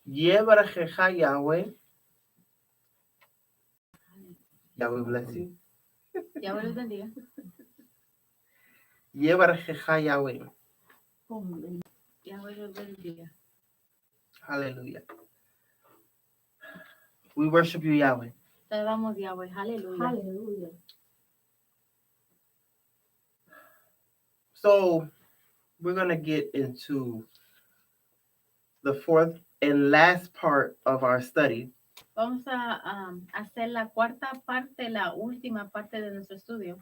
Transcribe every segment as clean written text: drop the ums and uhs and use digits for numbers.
Yevarechecha Yahweh. Yahweh bless you. Yahweh los bendiga. Yevarechecha Yahweh. Yahweh los bendiga. Hallelujah. We worship you, Yahweh. Te alabamos, Yahweh. Aleluya. Hallelujah. So we're going to get into the fourth and last part of our study. Vamos a hacer la cuarta parte, la última parte de nuestro estudio.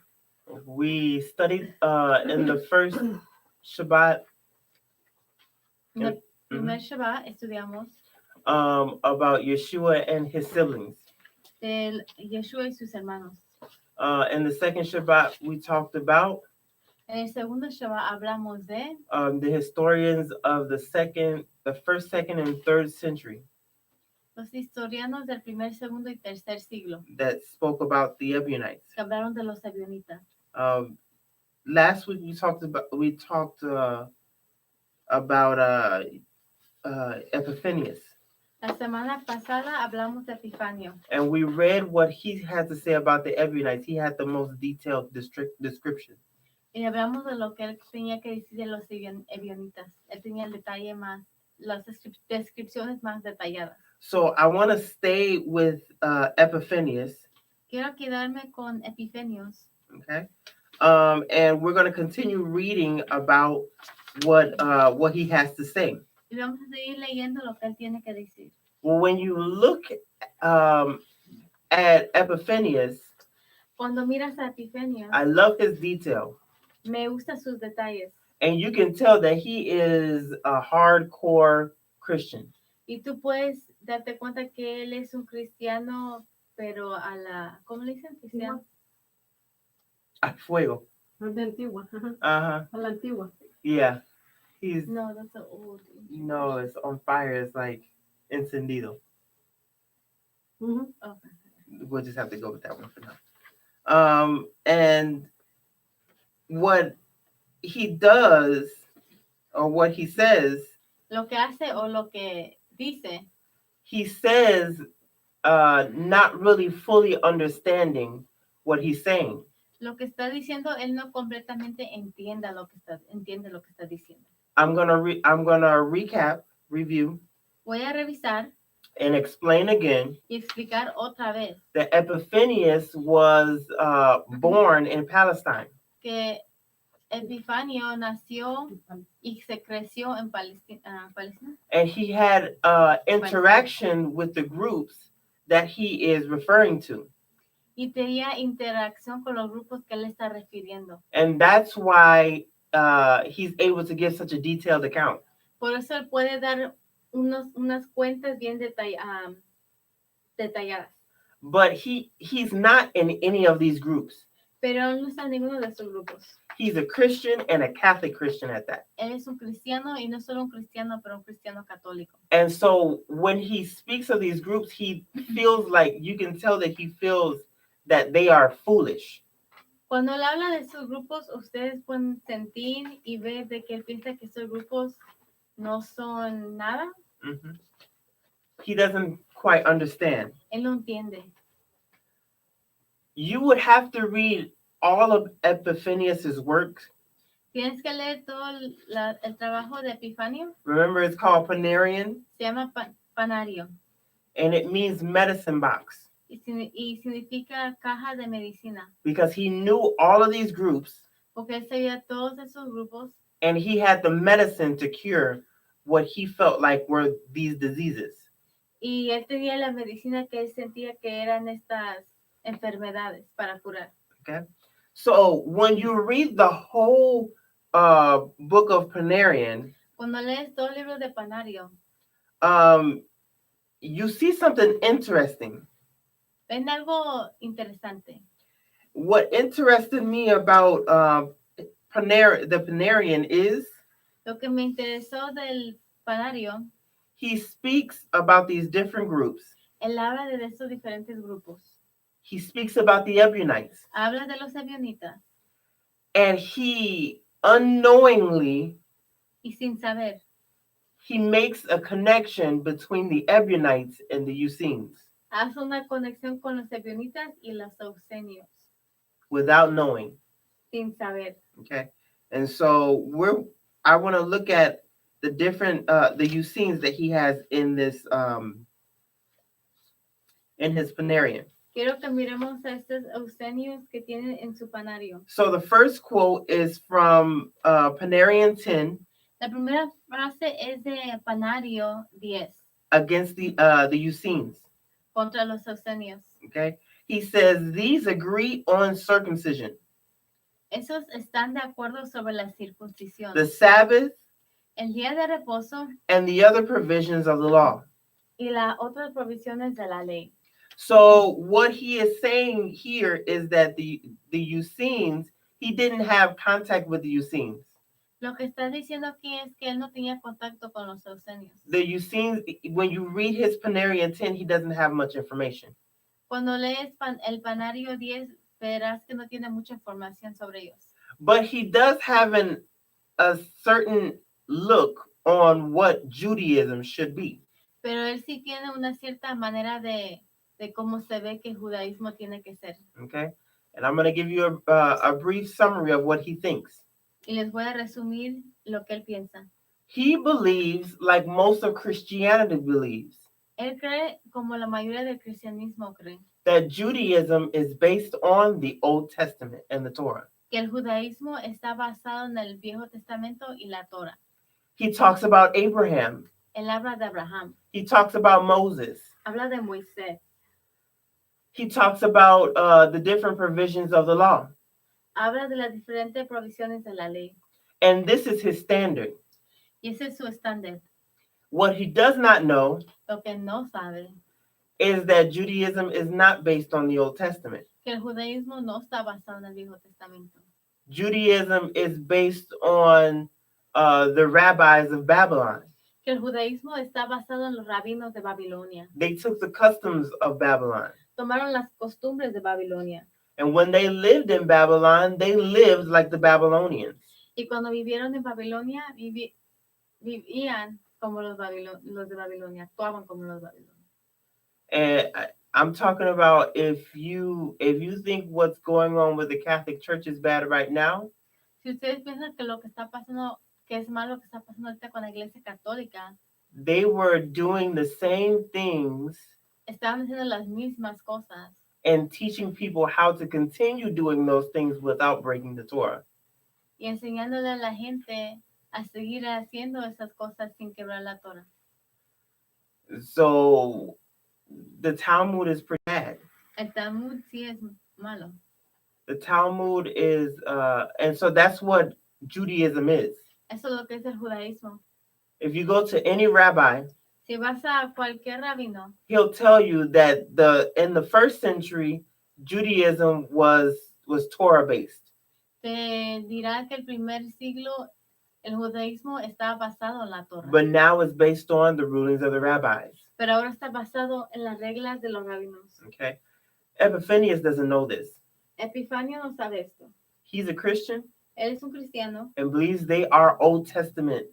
We studied in the first Shabbat En el primer Shabbat estudiamos about Yeshua and his siblings. de Yeshua y sus hermanos. In the second Shabbat, we talked about En el segundo Shabbat hablamos de the historians of the first, second, and third century los historianos del primer, segundo y tercer siglo that spoke about the Ebionites. que hablaron de los Ebionitas. Last week we talked about Epiphanius, La semana pasada hablamos de Epifanio and we read what he had to say about the Ebionites. He had the most detailed description. y hablamos de lo que él tenía que decir de los Ebionitas. Él tenía el detalle más, las descripciones más detalladas. So I want to stay with Epiphanius. Quiero quedarme con Epifanios. Okay. And we're going to continue reading about what he has to say. Y vamos a seguir leyendo lo que él tiene que decir. Well, when you look at Epiphanius, Cuando miras a Epifanios, I love his detail. me gustan sus detalles. And you can tell that he is a hardcore Christian. Y tú puedes darte cuenta que él es un cristiano, pero a la, ¿cómo le dicen? Cristiano. A fuego. A la antigua. Uh-huh. A la antigua. Yeah. He's No, that's an old. no, it's on fire. It's like encendido. Mm-hmm. Okay. We'll just have to go with that one for now. And what he does, or what he says, Lo que hace o lo que dice, he says, not really fully understanding what he's saying. lo que está diciendo, él no completamente entiende lo que está diciendo. I'm gonna recap, review, Voy a revisar and explain again y explicar otra vez that Epiphanius was born in Palestine. que Epifanio nació y se creció en Palestina. And he had interaction with the groups that he is referring to. Y tenía interacción con los grupos que él está refiriendo. And that's why he's able to give such a detailed account. Por eso él puede dar unas cuentas bien detalladas. But he's not in any of these groups. Pero él no está en ninguno de estos grupos. He's a Christian and a Catholic Christian at that. Él es un cristiano y no solo un cristiano, pero un cristiano católico. And so when he speaks of these groups, he feels like, you can tell that he feels that they are foolish. Cuando él habla de estos grupos, ustedes pueden sentir y ver de que él piensa que estos grupos no son nada. Mm-hmm. He doesn't quite understand. Él no entiende. You would have to read all of Epiphanius's works. Tienes que leer todo el trabajo de Epifanio. Remember, it's called Panarion, Se llama Panario and it means medicine box, y significa caja de medicina. because he knew all of these groups, Porque él sabía todos esos grupos and he had the medicine to cure what he felt like were these diseases. y él tenía la medicina que él sentía que eran estas enfermedades para curar. Okay, so when you read the whole book of Panarion, Cuando lees todo el libro de Panario, you see something interesting. ven algo interesante. What interested me about the Panarion is Lo que me interesó del Panario, he speaks about these different groups. él habla de estos diferentes grupos. He speaks about the Ebionites. Habla de los Ebionitas And he unknowingly y sin saber he makes a connection between the Ebionites and the Essenes hace una conexión con los Ebionitas y los Ausenios, without knowing. sin saber. Okay, and so I want to look at the different the Essenes that he has in this in his Panarion. Quiero que miremos a estos Ausenios que tienen en su panario. So the first quote is from Panarion 10 La primera frase es de Panario 10 against the Essenes. contra los Ausenios. Okay, he says these agree on circumcision, Esos están de acuerdo sobre la circuncisión, the Sabbath, el día de reposo and the other provisions of the law. y las otras provisiones de la ley. So what he is saying here is that the Essenes, he didn't have contact with the Essenes. Lo que está diciendo aquí es que él no tenía contacto con los Ausenios. The Essenes, when you read his Panarion 10, he doesn't have much information. Cuando lees el Panario 10, verás que no tiene mucha información sobre ellos. But he does have a certain look on what Judaism should be. Pero él sí tiene una cierta manera de cómo se ve que el judaísmo tiene que ser. Okay, and I'm going to give you a brief summary of what he thinks. Y les voy a resumir lo que él piensa. He believes, like most of Christianity believes, Él cree, como la mayoría del cristianismo cree, that Judaism is based on the Old Testament and the Torah. que el judaísmo está basado en el Viejo Testamento y la Torah. He talks about Abraham. Él habla de Abraham, He talks about Moses. habla de Moisés, He talks about the different provisions of the law. habla de las diferentes provisiones de la ley. And this is his standard. Y ese es su estándar. What he does not know Lo que no sabe, is that Judaism is not based on the Old Testament. que el judaísmo no está basado en el Viejo Testamento. Judaism is based on the rabbis of Babylon. Que el judaísmo está basado en los rabinos de Babilonia. They took the customs of Babylon. Tomaron las costumbres de Babilonia. And when they lived in Babylon, they lived like the Babylonians. Y cuando vivieron en Babilonia, vivían como los de Babilonia, actuaban como los babilonios. And I'm talking about if you think what's going on with the Catholic Church is bad right now, Si ustedes piensan que lo que está pasando, que es malo lo que está pasando ahorita con la Iglesia Católica, they were doing the same things estaban haciendo las mismas cosas and teaching people how to continue doing those things without breaking the Torah. y enseñándole a la gente a seguir haciendo esas cosas sin quebrar la Torah. So the Talmud is pretty bad. El Talmud sí es malo. The Talmud is, and so that's what Judaism is. Eso es lo que es el judaísmo. If you go to any rabbi, Si vas a cualquier rabino, he'll tell you that in the first century, Judaism was Torah based. te dirá que el primer siglo el judaísmo estaba basado en la Torah. But now it's based on the rulings of the rabbis. Pero ahora está basado en las reglas de los rabinos. Okay. Epiphanius doesn't know this. Epifanio no sabe esto. He's a Christian Él es un cristiano and believes they are Old Testament.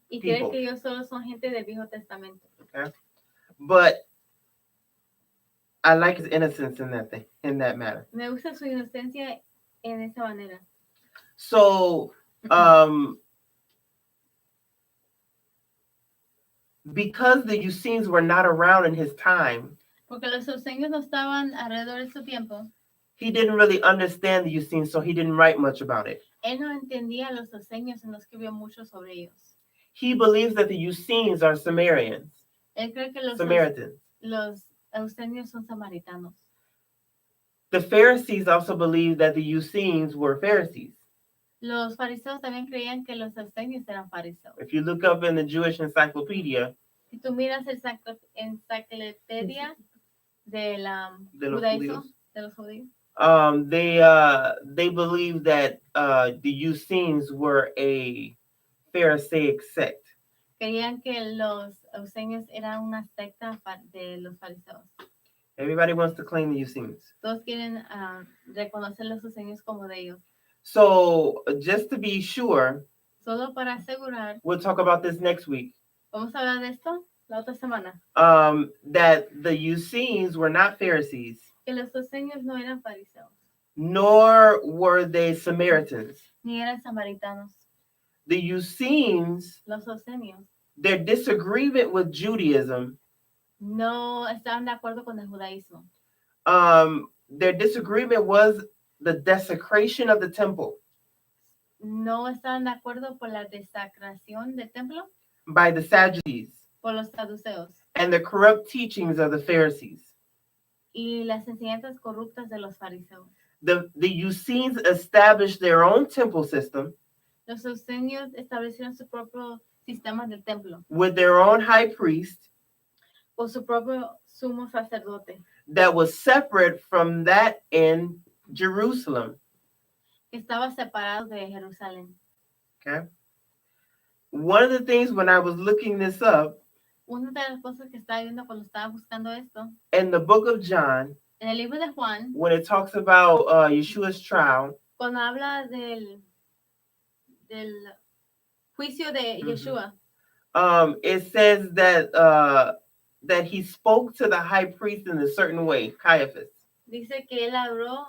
y cree People. que ellos solo son gente del Viejo Testamento. Okay. But I like his innocence in that matter. Me gusta su inocencia en esa manera. So because the Essenes were not around in his time, Porque los ausenios no estaban alrededor de su tiempo, he didn't really understand the Essenes, so he didn't write much about it. él no entendía los ausenios y no escribió mucho sobre ellos. He believes that the Essenes are Samaritans. Él cree que los ausenios son samaritanos. The Pharisees also believed that the Essenes were Pharisees. Los fariseos también creían que los ausenios eran fariseos. If you look up in the Jewish encyclopedia, Si tú miras el enciclopedia de la De los judaísmo, judíos. de los judíos, they believe that the Essenes were a Pharisaic sect. creían que los ausenios eran una secta de los fariseos. Everybody wants to claim the Essenes. Todos quieren reconocer los ausenios como de ellos. So just to be sure, Solo para asegurar, we'll talk about this next week. Vamos a hablar de esto la otra semana. That the Essenes were not Pharisees, Que los esenios no eran fariseos, nor were they Samaritans. ni eran samaritanos. The Essenes, Los esenios their disagreement with Judaism, no estaban de acuerdo con el judaísmo. their disagreement was the desecration of the temple No estaban de acuerdo por la desacración del templo by the Sadducees por los saduceos and the corrupt teachings of the Pharisees. y las enseñanzas corruptas de los fariseos. The Essenes established their own temple system Los esenios establecieron su propio sistema del templo with their own high priest o su propio sumo sacerdote that was separate from that in Jerusalem. que estaba separado de Jerusalén. Okay. One of the things when I was looking this up Una de las cosas que estaba viendo cuando estaba buscando esto, in the book of John, en el libro de Juan, when it talks about Yeshua's trial, cuando habla del juicio de Yeshua, it says that that he spoke to the high priest in a certain way, Caiaphas. dice que él habló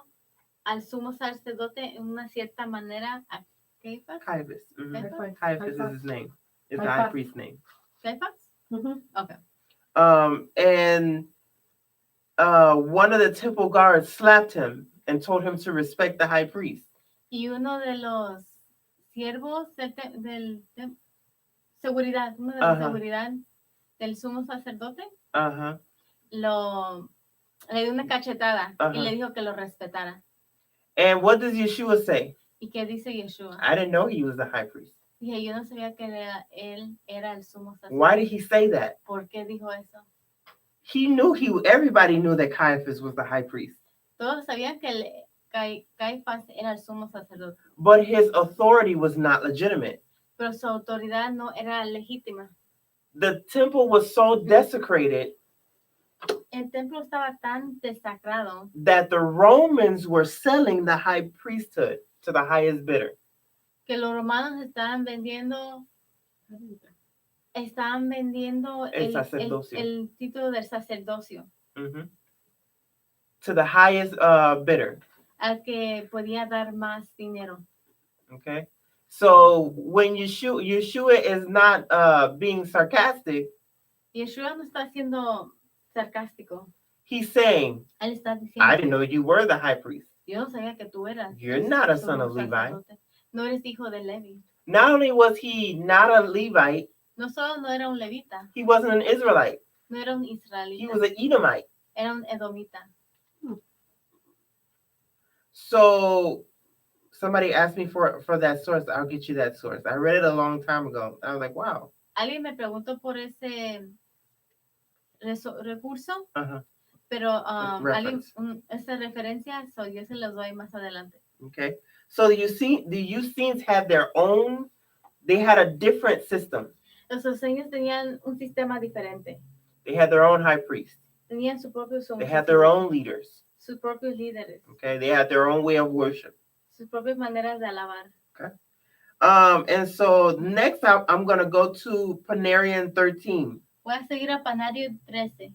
al sumo sacerdote en una cierta manera. ¿A Caifás? Caiaphas. Mhm. Caifás? Caiaphas is his name. It's the high Caiaphas. priest's name. ¿Caifás? Mhm. Okay. And one of the temple guards slapped him and told him to respect the high priest. Y uno de los siervos seguridad, uno de los Ajá. seguridad del sumo sacerdote, Uh-huh. le dio una cachetada Ajá. y le dijo que lo respetara. And what does Yeshua say? ¿Y qué dice Yeshua? I didn't know he was the high priest. Dije, yo no sabía que él era el sumo sacerdote. Why did he say that? ¿Por qué dijo eso? He knew everybody knew that Caiaphas was the high priest. Todos sabían que Caifás era el sumo sacerdote, But his authority was not legitimate. pero su autoridad no era legítima. The temple was so desecrated El templo estaba tan desacrado that the Romans were selling the high priesthood to the highest bidder. que los romanos estaban vendiendo El sacerdocio. el título del sacerdocio Mhm. To the highest bidder. al que podía dar más dinero. Okay. So when Yeshua is not being sarcastic, Yeshua no está siendo sarcástico. he's saying, Él está diciendo, I didn't know you were the high priest. yo no sabía que tú eras. You're el not a son sumo of Levi. sacerdote. No eres hijo de Levi. Not only was he not a Levite, No solo no era un levita, he wasn't an Israelite. no era un He israelita, was an Edomite. era un edomita. So somebody asked me for that source. I'll get you that source. I read it a long time ago. I was like, wow. Alguien me preguntó por ese recurso, Uh-huh. pero Reference. esa referencia, yo se los doy más adelante. Okay. So the Essenes had their own, they had a different system. Los esenios tenían un sistema diferente. They had their own high priest. Tenían su propio sumo They had their sacerdote, own leaders. sus propios líderes, Okay. They had their own way of worship. sus propias maneras de alabar. And so next up, I'm going to go to Panarian 13. Voy a seguir a Panario 13.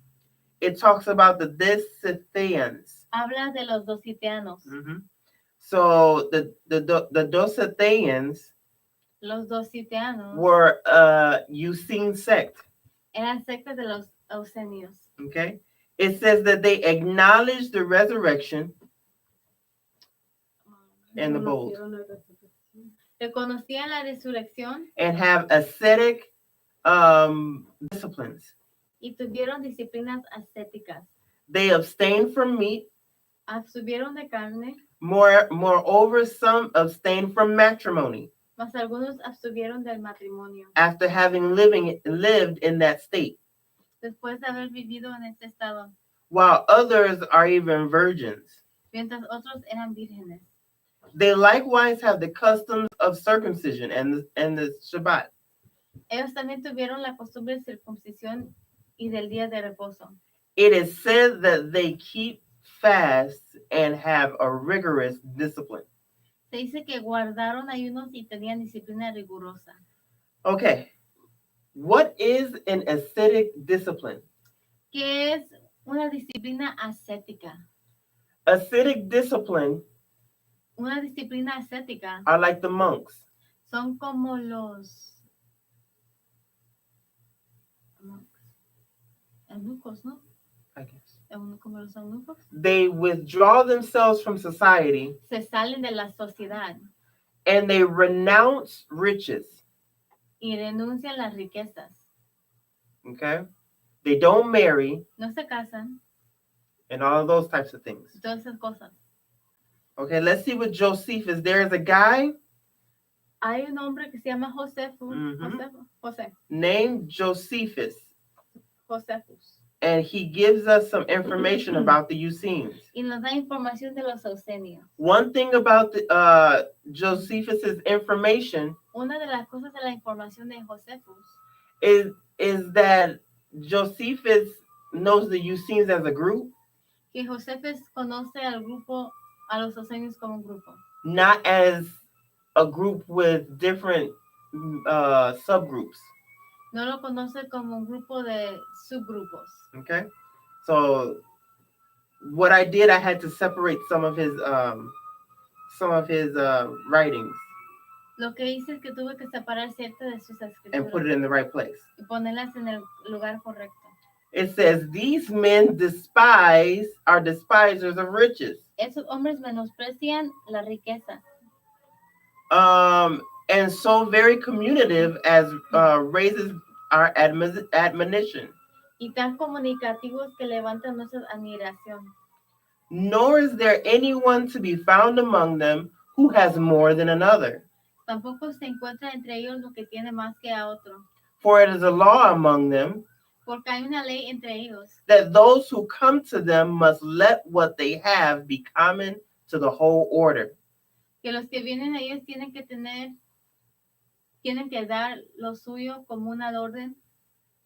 It talks about the Dosithians. Habla de los dositeanos. Mhm. So the Dosithians Los dositeanos were Essene sect. eran sectas de los ausenios. Okay. It says that they acknowledged the resurrection and the bold Reconocían la resurrección and have ascetic disciplines. y tuvieron disciplinas ascéticas. They abstain from meat. Abstuvieron de carne, Moreover, some abstain from matrimony mas algunos abstuvieron del matrimonio, after having lived in that state, después de haber vivido en este estado, while others are even virgins. mientras otros eran vírgenes. They likewise have the customs of circumcision and the Shabbat. Ellos también tuvieron la costumbre de circuncisión y del día de reposo. It is said that they keep fast and have a rigorous discipline. Se dice que guardaron ayunos y tenían disciplina rigurosa. Okay. What is an ascetic discipline? ¿Qué es una disciplina ascética? Ascetic discipline Una disciplina ascética are like the monks. son como los eunucos, ¿no? I guess. Como los eunucos. They withdraw themselves from society Se salen de la sociedad and they renounce riches. y renuncian a las riquezas. Okay? They don't marry No se casan, and all of those types of things. todas esas cosas. Okay, let's see what Josephus. There is a guy Hay un hombre que se llama Mhm. José, named Josephus, Josefus. and he gives us some information about the Essenes. Y nos da información de los ausenios. One thing about Josephus's information Una de las cosas de la información de Josefus is that Josephus knows the Essenes as a group, que Josefus conoce al grupo, a los ausenios como un grupo. not as a group with different subgroups. No lo conoce como un grupo de subgrupos. Okay, so what I did, I had to separate some of his writings Lo que hice es que tuve que separar ciertas de sus and put escrituras it in the right place. y ponerlas en el lugar correcto. It says these men are despisers of riches. Esos hombres menosprecian la riqueza And so very communicative as raises our admonition. y tan comunicativos que levantan nuestra admiración. Nor is there anyone to be found among them who has more than another. Tampoco se encuentra entre ellos lo que tiene más que a otro, For it is a law among them porque hay una ley entre ellos that those who come to them must let what they have be common to the whole order. que los que vienen a ellos tienen que dar lo suyo como una orden.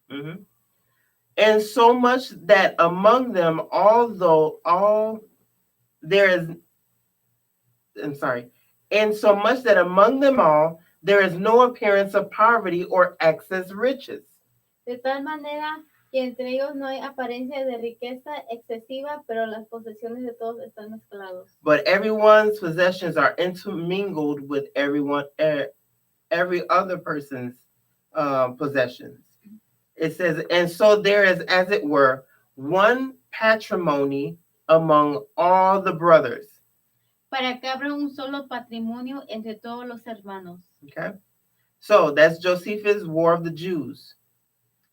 Mhm. And so much that among them, and so much that among them all, there is no appearance of poverty or excess riches. De tal manera que entre ellos no hay apariencia de riqueza excesiva, pero las posesiones de todos están mezclados. But everyone's possessions are intermingled with every other person's possessions. It says, and so there is, as it were, one patrimony among all the brothers. Para que abra un solo patrimonio entre todos los hermanos. Okay, so that's Josephus' War of the Jews.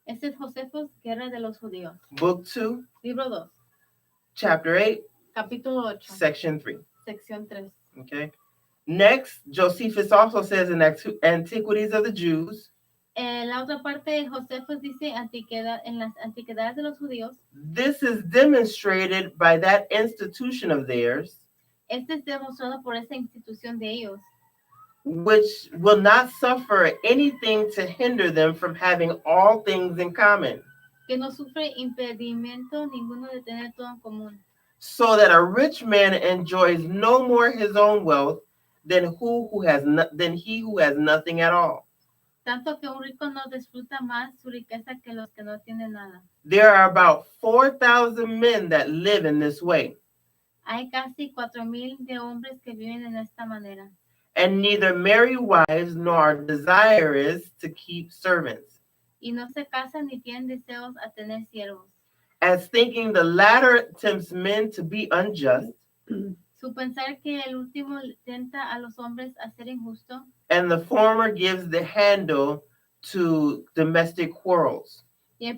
Este es Josefus, Guerra de los Judíos. Book 2, Libro 2, chapter 8, capítulo 8, section 3. sección 3. Okay. Next, Josephus also says in Antiquities of the Jews, La otra parte de Josefus dice en las antigüedades de los judíos. this is demonstrated by that institution of theirs, Este es demostrado por esa institución de ellos, which will not suffer anything to hinder them from having all things in common, que no sufre impedimento ninguno de tener todo en común. so that a rich man enjoys no more his own wealth than he who has nothing at all. Tanto que un rico no disfruta más su riqueza que los que no tienen nada. There are about 4,000 men that live in this way, Hay casi 4,000 de hombres que viven en esta manera. and neither marry wives nor desirous to keep servants, Y no se casan ni tienen deseos a tener siervos. as thinking the latter tempts men to be unjust, Su pensar que el último tenta a los hombres a ser injusto and the former gives the handle to domestic quarrels. y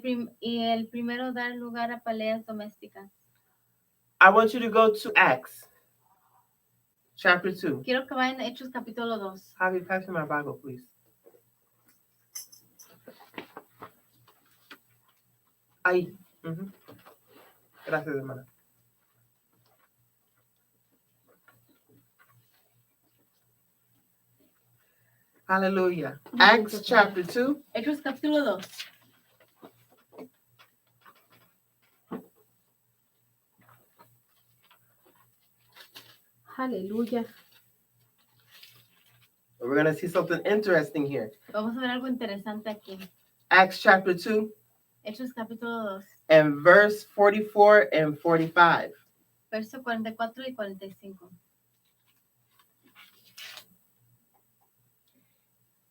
el primero dar lugar a peleas domésticas. I want you to go to Acts, chapter 2. Quiero que vayan a Hechos capítulo 2. Javi, pass me my Bible, please. Ahí. Ujú. Gracias, hermana. Hallelujah. Acts chapter 2. Hechos capítulo 2. Aleluya. We're going to see something interesting here. Vamos a ver algo interesante aquí. Acts chapter 2 Hechos capítulo 2, and verse 44 and 45. verso 44 y 45.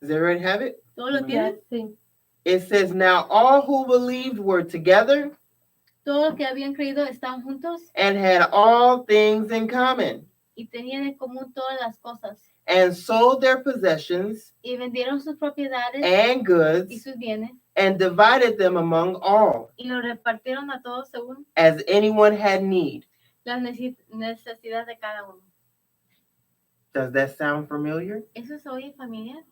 Does everybody have it? ¿Todo lo Yeah, tienen? sí. It says, Now all who believed were together Todos los que habían creído estaban juntos and had all things in common, y tenían en común todas las cosas. and sold their possessions Y vendieron sus propiedades and y goods, sus bienes and divided them among all, y los repartieron a todos según as anyone had need. las necesidades de cada uno. Does that sound familiar? ¿Eso se oye familiar?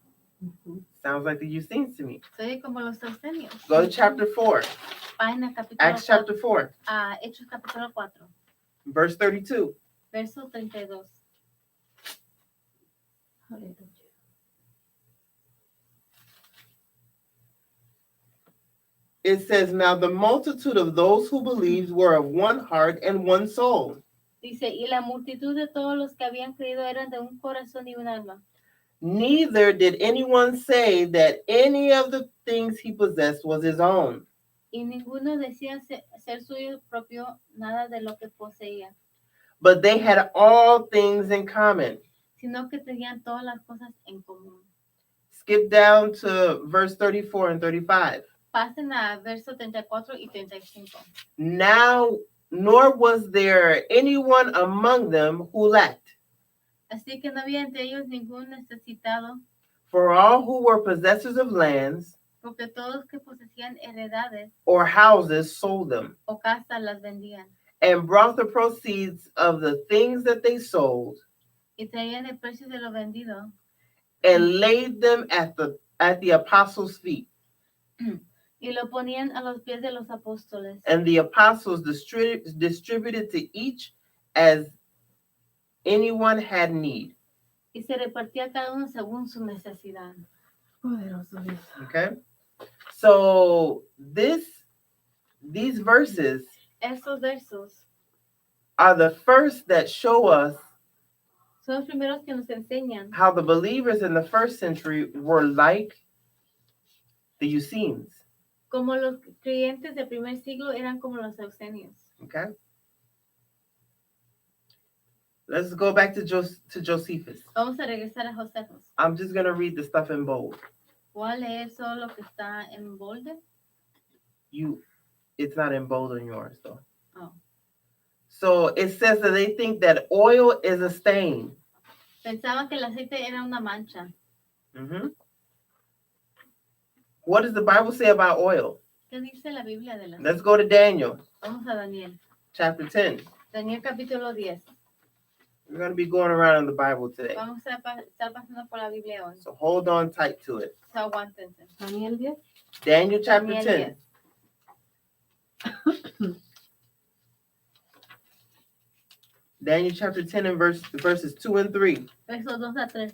Ujú. Sounds like the Eusenes to me. Se oye como los ausenios. Go to chapter 4, Página capítulo Acts 4, chapter 4, Hechos capítulo 4, verse 32. verso 32. Aleluya. It says, Now the multitude of those who believed were of one heart and one soul. Dice, y la multitud de todos los que habían creído eran de un corazón y un alma. Neither did anyone say that any of the things he possessed was his own, Y ninguno decía ser suyo propio nada de lo que poseía, but they had all things in common. sino que tenían todas las cosas en común. Skip down to verse 34 and 35. Pasen a verso 34 y 35. Now, nor was there anyone among them who lacked, Así que no había entre ellos ningún necesitado, for all who were possessors of lands porque todos que poseían heredades or houses sold them, o casas las vendían and brought the proceeds of the things that they sold, y traían el precio de lo vendido and laid them at the apostles' feet. y lo ponían a los pies de los apóstoles. And the apostles distributed to each as anyone had need. Y se repartía cada uno según su necesidad. Poderoso Dios. Okay? So these verses Estos versos are the first that show us son los primeros que nos enseñan how the believers in the first century were like the Eusenes. como los creyentes del primer siglo eran como los ausenios. Okay? Let's go back to Josephus. Vamos a regresar a Josefos. I'm just going to read the stuff in bold. Voy a leer solo lo que está en bolde. It's not in bold on yours, though. Oh. So it says that they think that oil is a stain. Pensaban que el aceite era una mancha. Mm-hmm. What does the Bible say about oil? ¿Qué dice la Biblia de la? Let's go to Daniel, Vamos a Daniel. chapter 10. Daniel capítulo 10. We're going to be going around in the Bible today. Vamos a estar pasando por la Biblia hoy. So hold on tight to it. So aguántense. Daniel 10. Daniel chapter Daniel 10. Daniel chapter 10 and verses 2 and 3. Versos 2 a 3.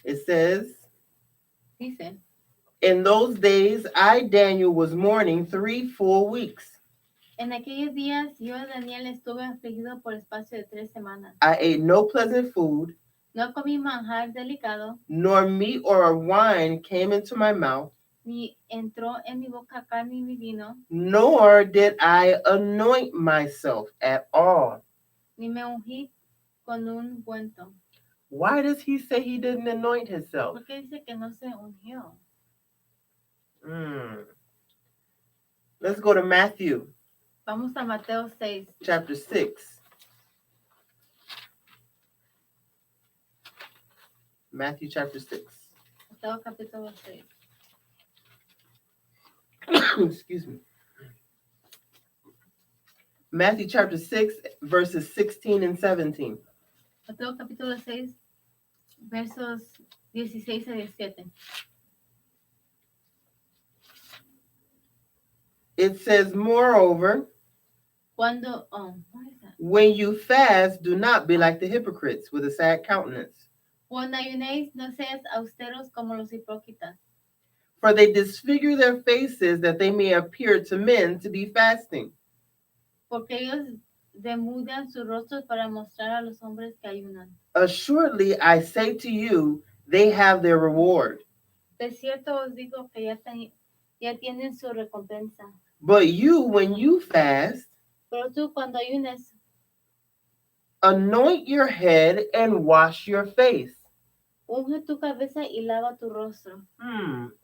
It says, Dice, In those days, I, Daniel, was mourning 3 full weeks. en aquellos días yo, Daniel, estuve afligido por espacio de 3 semanas. I ate no pleasant food, No comí manjar delicado, nor meat or wine came into my mouth, ni entró en mi boca carne ni vino, nor did I anoint myself at all. ni me ungí con un ungüento. Why does he say he didn't anoint himself? ¿Por qué dice que no se ungió? Let's go to Matthew Vamos a Mateo 6. chapter 6. Matthew chapter 6. Mateo capítulo 6. Excuse me. Matthew chapter 6, verses 16 and 17. Mateo capítulo 6, versos 16 a 17. It says, Moreover, What is that? when you fast, do not be like the hypocrites with a sad countenance, Cuando ayunéis, no seas austeros como los hipócritas, for they disfigure their faces that they may appear to men to be fasting. porque ellos demudan sus rostros para mostrar a los hombres que ayunan. Assuredly, I say to you, they have their reward. De cierto os digo que ya tienen su recompensa. But you, when you fast, Pero tú cuando ayunes, anoint your head and wash your face. unge tu cabeza y lava tu rostro.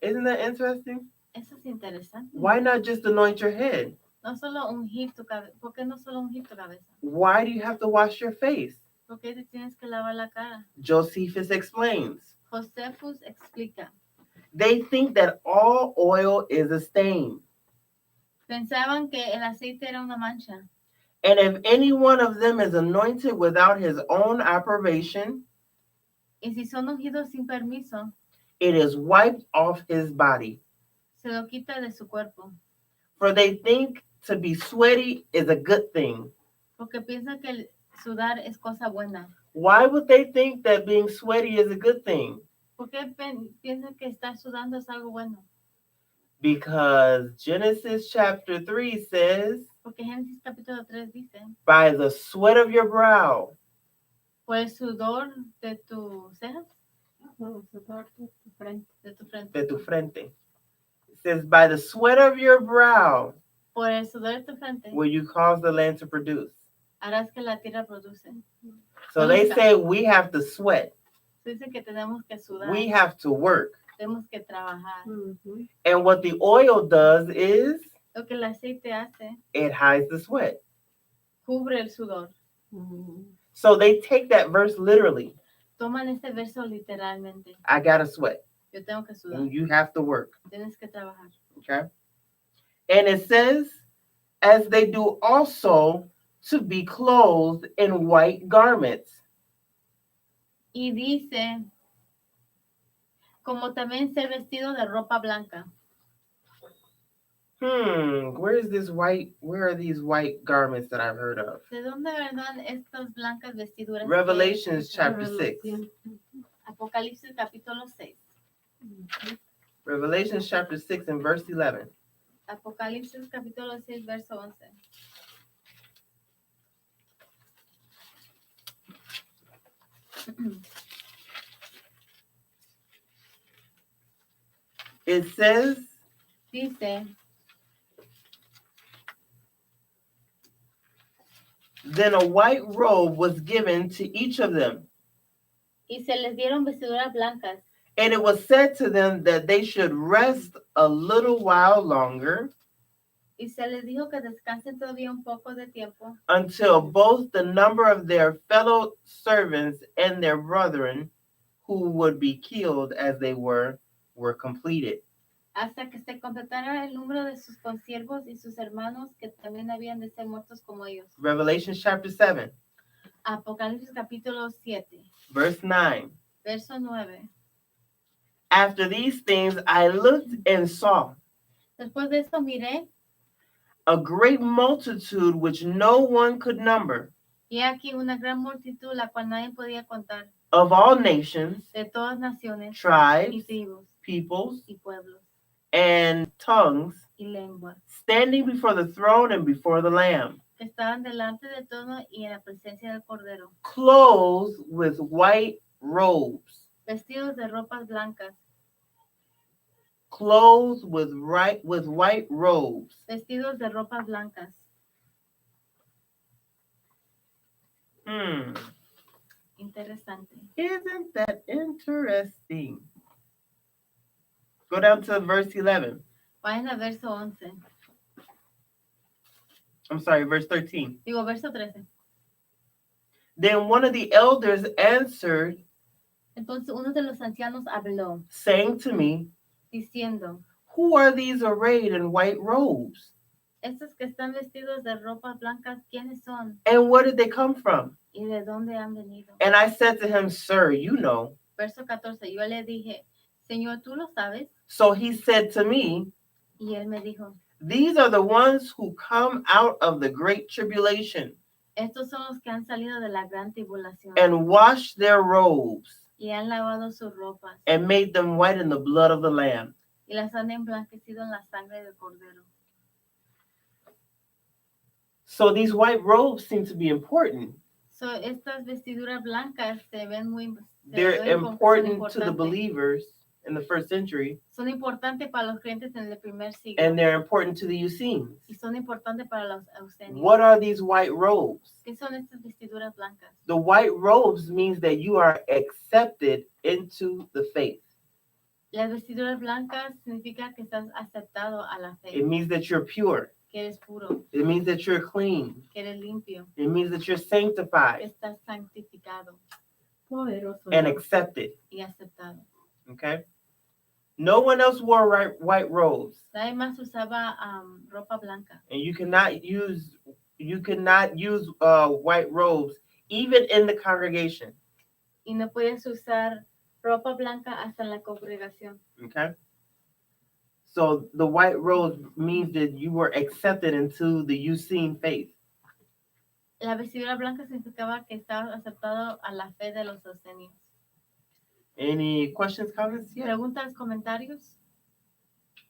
Isn't that interesting? Eso es interesante. Why not just anoint your head? No solo ungir tu cabeza. ¿Por qué no solo ungir tu cabeza? Why do you have to wash your face? ¿Por qué te tienes que lavar la cara? Josephus explains. Josefus explica. They think that all oil is a stain. Pensaban que el aceite era una mancha. And if any one of them is anointed without his own approbation, Y si son ungidos sin permiso, it is wiped off his body. se lo quita de su cuerpo. For they think to be sweaty is a good thing. Porque piensan que el sudar es cosa buena. Why would they think that being sweaty is a good thing? ¿Por qué piensan que estar sudando es algo bueno? Because Genesis chapter 3 says, Porque Génesis capítulo 3 dice, by the sweat of your brow, por el sudor de tus cejas, No, sudor de tu frente. de tu frente. de tu frente. It says, by the sweat of your brow Por el sudor de tu frente, will you cause the land to produce. harás que la tierra produce. So they say we have to sweat. Dicen que tenemos que sudar, We have to work. tenemos que trabajar. Ujú. And what the oil does is Lo que el aceite hace, it hides the sweat. cubre el sudor. Ujú. So they take that verse literally. Toman este verso literalmente. I gotta sweat. Yo tengo que sudar, And you have to work. tienes que trabajar. Okay. And it says, as they do also to be clothed in white garments. Y dice, como también ser vestido de ropa blanca. Where are these white garments that I've heard of? ¿De dónde vendrán estas blancas vestiduras? que Revelations escuchan? chapter 6. Revelación. Apocalipsis capítulo 6. Ujú. Revelations chapter 6 and verse 11. Apocalipsis capítulo 6, verso 11. It says, Dice, then a white robe was given to each of them. y se les dieron vestiduras blancas, And it was said to them that they should rest a little while longer y se les dijo que descansen todavía un poco de tiempo, until both the number of their fellow servants and their brethren who would be killed as they were completed. hasta que se completara el número de sus consiervos y sus hermanos que también habían de ser muertos como ellos. Revelation chapter 7, Apocalipsis capítulo 7, verse 9. verso 9. After these things I looked and saw Después de esto miré, a great multitude which no one could number, y aquí una gran multitud, la cual nadie podía contar, of all nations, de todas naciones y tribes, tribus peoples, y pueblos and tongues, y lenguas, standing before the throne and before the Lamb, que estaban delante de todo y en la presencia del Cordero, clothed with white robes, vestidos de ropas blancas, clothed with white robes. vestidos de ropas blancas. Interesante. Isn't that interesting? Go down to verse 11. Vayan a verso 11. I'm sorry, verse 13. Digo, verso 13. Then one of the elders answered, Entonces uno de los ancianos habló, saying to me, diciendo, who are these arrayed in white robes? estos que están vestidos de ropas blancas, ¿quiénes son? And where did they come from? ¿Y de dónde han venido? And I said to him, sir, you know. Verso 14. Yo le dije, Señor, ¿tú lo sabes? So he said to me, Y él me dijo, these are the ones who come out of the great tribulation estos son los que han salido de la gran tribulación and washed their robes y han lavado sus ropas and made them white in the blood of the Lamb. y las han emblanquecido en la sangre del Cordero. So these white robes seem to be important. So, estas vestiduras blancas se ven muy They're ven como que son important to the importantes. believers in the first century, Son importantes para los creyentes en el primer siglo and they're important to the Essenes. y son importantes para los ausenios. What are these white robes? ¿Qué son estas vestiduras blancas? The white robes means that you are accepted into the faith. Las vestiduras blancas significa que estás aceptado a la fe, It means that you're pure. que eres puro, It means that you're clean. que eres limpio, It means that you're que sanctified estás santificado Poderoso. and Dios. accepted. y aceptado. Okay? No one else wore white robes, Nadie más usaba ropa blanca and you cannot use white robes even in the congregation. y no puedes usar ropa blanca hasta en la congregación. Okay? So the white robe means that you were accepted into the Essene faith. La vestidura blanca significaba que estabas aceptado a la fe de los ausenios. Any questions, comments? Yeah. ¿Preguntas, comentarios?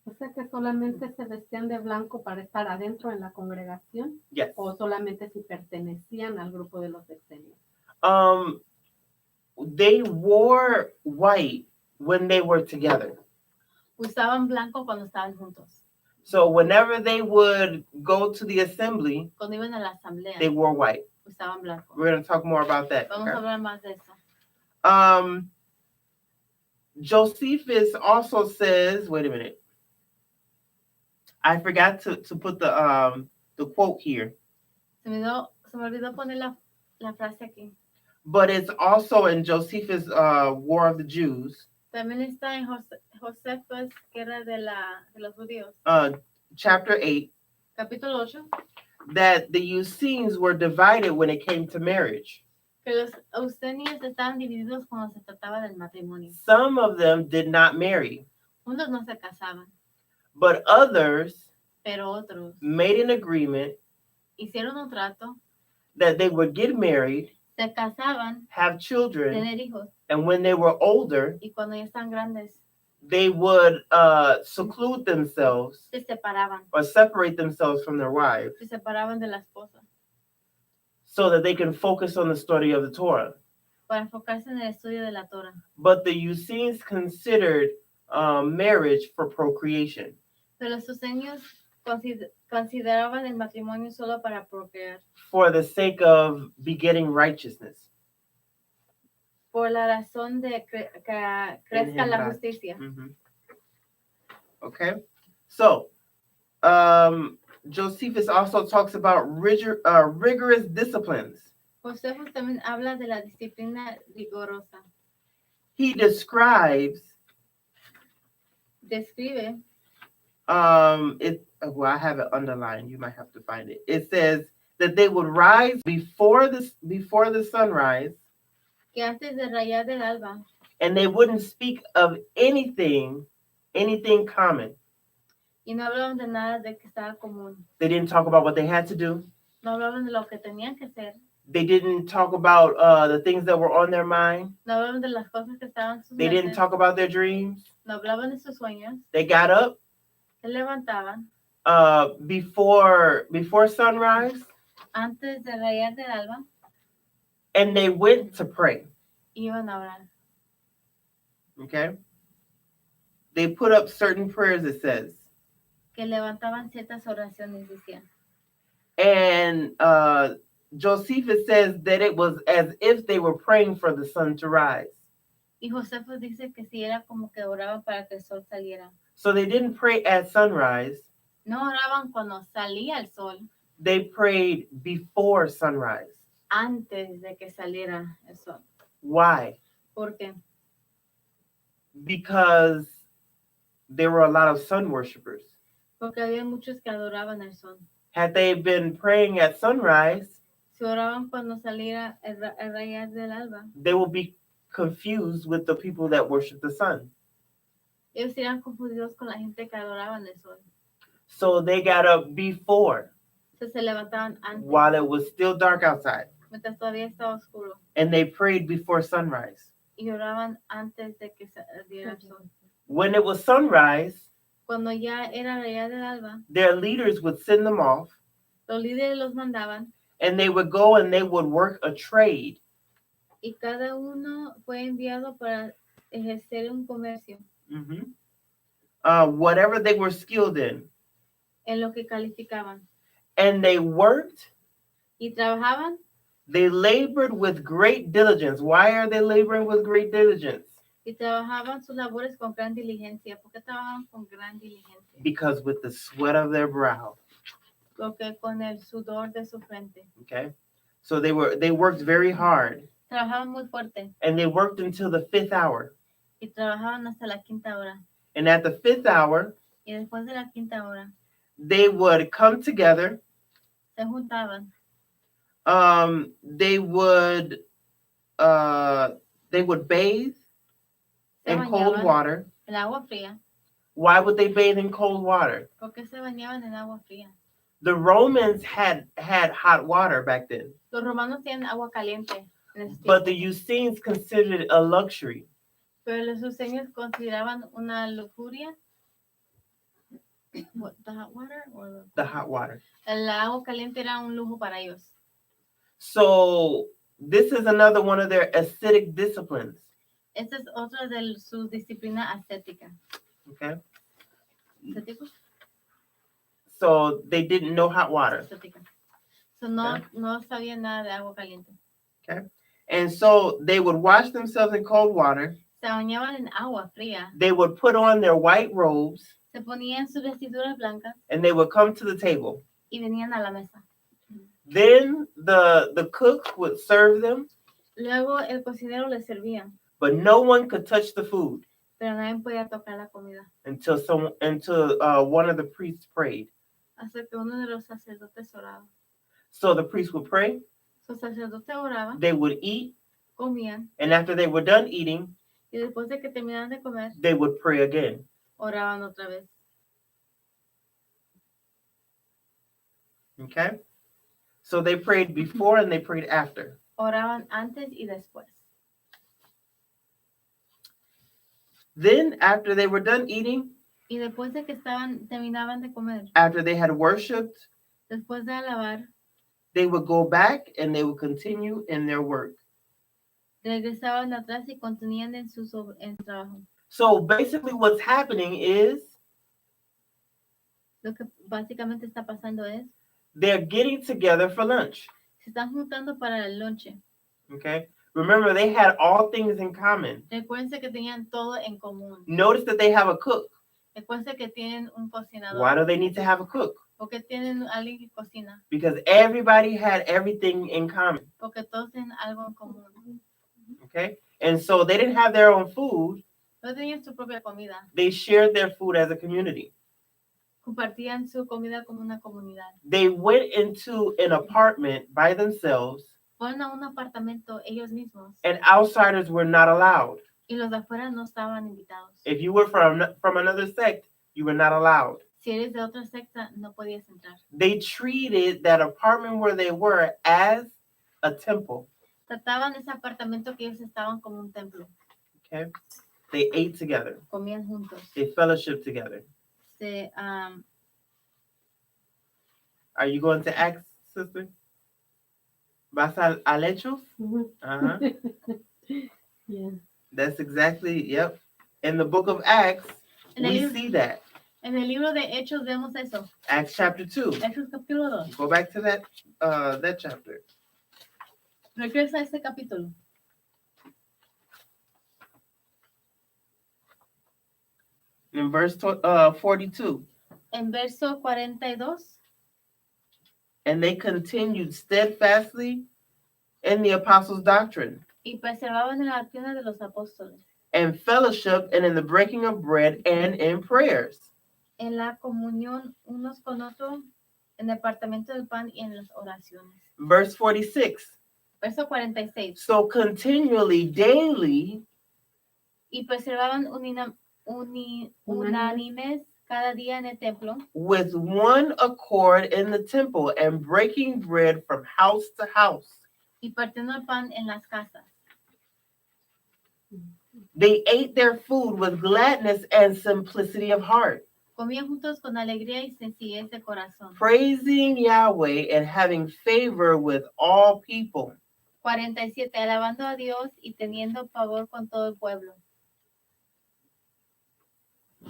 O sea que solamente se vestían de blanco para estar adentro en la congregación Yes. o solamente si pertenecían al grupo de los exenios. They wore white when they were together. Usaban blanco cuando estaban juntos. So whenever they would go to the assembly, Cuando iban a la asamblea, they wore white. usaban blanco. We're going to talk more about that. Vamos a Okay? hablar más de eso. Josephus also says, wait a minute. I forgot to put the quote here, Se me olvidó poner la frase aquí. but it's also in Josephus' War of the Jews, También está en Josefos, Guerra de los Judíos, chapter 8, capítulo 8, that the Essenes were divided when it came to marriage. que los ausenios estaban divididos cuando se trataba del matrimonio. Some of them did not marry, Unos no se casaban, but others pero otros made an agreement hicieron un trato, that they would get married, se casaban, have children, tener hijos, and when they were older, y cuando ya están grandes, they would seclude themselves se separaban, or separate themselves from their wives se separaban de la esposa, so that they can focus on the study of the Torah. para enfocarse en el estudio de la Torah. But the Essenes considered marriage for procreation. Pero los ausenios consideraban el matrimonio solo para procrear, For the sake of begetting righteousness. por la razón de que crezca la justicia. Mhm. Okay, so Josephus also talks about rigorous disciplines. Josefo también habla de la disciplina rigurosa. He describes Describe, well, I have it underlined. You might have to find it. It says that they would rise before the sunrise, que antes de rayar del alba, and they wouldn't speak of anything common. y no hablaban de nada de que estaba común. They didn't talk about what they had to do. No hablaban de lo que tenían que hacer. They didn't talk about the things that were on their mind. No hablaban de las cosas que estaban en sus They didn't mentes. talk about their dreams. No hablaban de sus sueños. They got up Se levantaban before sunrise, antes de rayar del alba and they went to pray. y iban a orar. Okay? They put up certain prayers, it says. Que levantaban ciertas oraciones, decían. And Josephus says that it was as if they were praying for the sun to rise. Y Josefo dice que si era como que oraban para que el sol saliera. So they didn't pray at sunrise. No oraban cuando salía el sol, They prayed before sunrise. antes de que saliera el sol. Why? ¿Por qué? Because there were a lot of sun worshipers. Porque había muchos que adoraban el sol. Had they been praying at sunrise, Si oraban cuando saliera el rayar del alba, they will be confused with the people that worship the sun. ellos serían confundidos con la gente que adoraban el sol. So they got up before, Entonces se levantaban antes, while it was still dark outside, mientras todavía estaba oscuro, and they prayed before sunrise. y oraban antes de que saliera el sol. When it was sunrise, Cuando ya era rayar del alba, their leaders would send them off, Los líderes los mandaban and they would go and they would work a trade. y cada uno fue enviado para ejercer un comercio Mhm. Whatever they were skilled in. en lo que calificaban. And they worked, Y trabajaban, they labored with great diligence. Why are they laboring with great diligence? y trabajaban sus labores con gran diligencia. ¿Por qué trabajaban con gran diligencia? Because with the sweat of their brow. Porque con el sudor de su frente. Okay? So they worked very hard. Trabajaban muy fuerte And they worked until the 5th hour. y trabajaban hasta la quinta hora. And at the 5th hour, Y después de la quinta hora, they would come together. se juntaban. They would bathe Se in cold bañaban water. en agua fría. Why would they bathe in cold water? ¿Por qué se bañaban en agua fría? The Romans had hot water back then, Los romanos tienen agua caliente en ese but tiempo, the Essenes considered it a luxury. pero los suceños consideraban una lujuria. What, the hot water or The hot water. el agua caliente era un lujo para ellos. So this is another one of their ascetic disciplines. Esta es otra de su disciplina ascética. Okay. ¿Ascético? So they didn't know hot water. Ascética. So no, Okay. no sabían nada de agua caliente. And so they would wash themselves in cold water. Se bañaban en agua fría. They would put on their white robes Se ponían sus vestiduras blancas and they would come to the table. y venían a la mesa. Then the cook would serve them, Luego el cocinero les servía, but no one could touch the food pero nadie podía tocar la comida. until one of the priests prayed. Hasta que uno de los sacerdotes oraba. So the priest would pray, Los sacerdotes oraban, they would eat, comían, and after they were done eating, y después de que terminaban de comer, they would pray again. oraban otra vez. Okay? So they prayed before and they prayed after. Oraban antes y después. Then, after they were done eating, Y después de que terminaban de comer, after they had worshiped, después de alabar, they would go back and they would continue in their work. regresaban atrás y continuaban en su trabajo. So basically what's happening is Lo que básicamente está pasando es, they're getting together for lunch. se están juntando para el lonche. Okay? Remember, they had all things in common. Recuérdense que tenían todo en común. Notice that they have a cook. Recuérdense que tienen un cocinador. Why do they need to have a cook? Porque tienen alguien que cocina. Because everybody had everything in common. Porque todos tienen algo en común. Okay? And so they didn't have their own food. No tenían su propia comida. They shared their food as a community. Compartían su comida como una comunidad. They went into an apartment by themselves, Fueron a un apartamento ellos mismos. and outsiders were not allowed. Y los de afuera no estaban invitados. If you were from another sect, you were not allowed. Si eres de otra secta, no podías entrar. They treated that apartment where they were as a temple. Trataban ese apartamento que ellos estaban como un templo. Okay? They ate together. Comían juntos. They fellowshiped together. Se, Are you going to Acts, sister? ¿Vas al Hechos? Uh-huh. Yeah. That's exactly, yep. In the book of Acts, En el, we libro, see that. en el libro de Hechos vemos eso. Acts chapter 2. Hechos capítulo 2. Go back to that chapter. Regresa a ese capítulo. In verse 42. En verso 42. And they continued steadfastly in the apostles' doctrine, Y preservaban en la doctrina de los apóstoles. and fellowship, and in the breaking of bread, and in prayers. En la comunión unos con otros, en el departamento del pan y en las oraciones. Verse 46. Verso 46. So continually, daily, Y preservaban unánimes cada día en el templo, with one accord in the temple, and breaking bread from house to house. y partiendo el pan en las casas. They ate their food with gladness and simplicity of heart. Comían juntos con alegría y sencillez de corazón. praising Yahweh and having favor with all people. 47. Alabando a Dios y teniendo favor con todo el pueblo.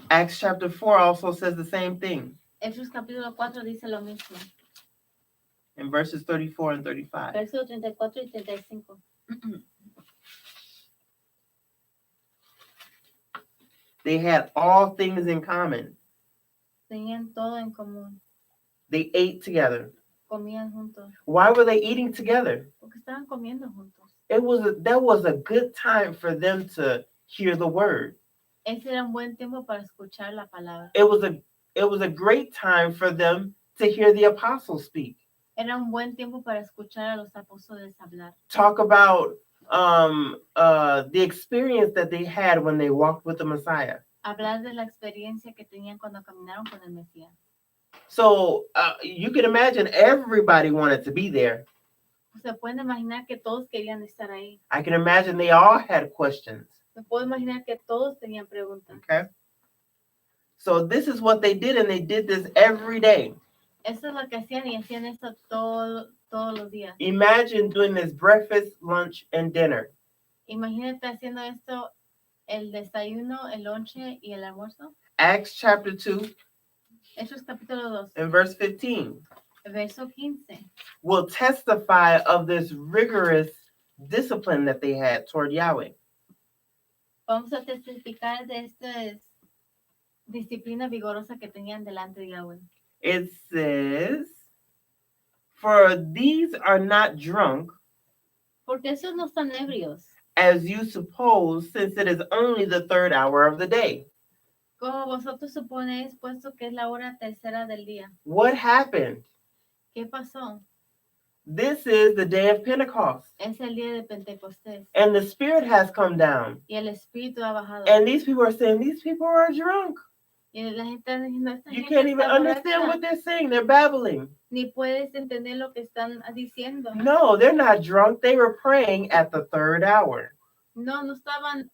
Acts chapter 4 also says the same thing Hechos capítulo 4 dice lo mismo. in verses 34 and 35. Versos 34 y 35. They had all things in common. Tenían todo en común. They ate together. Comían juntos. Why were they eating together? Porque estaban comiendo juntos. That was a good time for them to hear the word. Ese era un buen tiempo para escuchar la palabra. It was a great time for them to hear the apostles speak. Era un buen tiempo para escuchar a los apóstoles hablar. Talk about the experience that they had when they walked with the Messiah. Hablar de la experiencia que tenían cuando caminaron con el Mesías. So you can imagine everybody wanted to be there. Se pueden imaginar que todos querían estar ahí. I can imagine they all had questions. Se puede imaginar que todos tenían preguntas. Okay. So this is what they did, and they did this every day. Eso es lo que hacían y hacían esto todos los días. Imagine doing this breakfast, lunch, and dinner. Imagínate haciendo esto, el desayuno, el lonche y el almuerzo. Acts chapter 2 Hechos capítulo 2, and verse 15 verso 15. will testify of this rigorous discipline that they had toward Yahweh. Vamos a testificar de esta disciplina vigorosa que tenían delante de Yahweh. It says, "For these are not drunk, Porque esos no están ebrios, as you suppose, since it is only the third hour of the day." como vosotros suponéis, puesto que es la hora tercera del día. What happened? ¿Qué pasó? This is the day of Pentecost, Es el día de Pentecostés and the Spirit has come down. y el Espíritu ha bajado. And these people are saying, these people are drunk. Y la gente está diciendo, esta You gente can't even está understand borracha. what they're saying. They're babbling. Ni puedes entender lo que están diciendo. No, they're not drunk. They were praying at the third hour. No estaban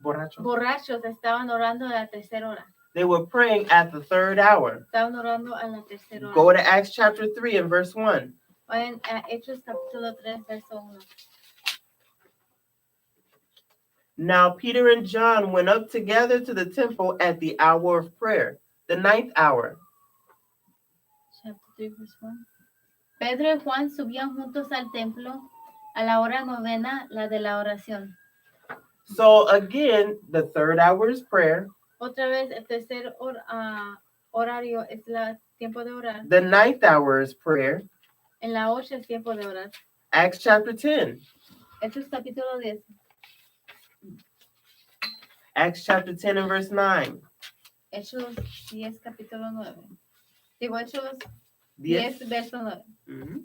Borracho. borrachos, estaban orando a la tercera hora. They were praying at the third hour. Estaban orando a la tercera hora. Go to Acts chapter 3 and verse 1. Vayan a Hechos capítulo 3, verso 1. Now Peter and John went up together to the temple at the hour of prayer, the ninth hour. Chapter 3, verse 1. Pedro y Juan subían juntos al templo a la hora novena, la de la oración. So again, the third hour is prayer. Otra vez, el tercer horario es el tiempo de orar. The ninth hour is prayer. En la 8 es tiempo de orar. Acts chapter 10. Hechos capítulo 10. Acts chapter 10 and verse 9. Hechos 10, capítulo 9. Digo, Hechos 10. 10, verso 9. Mhm.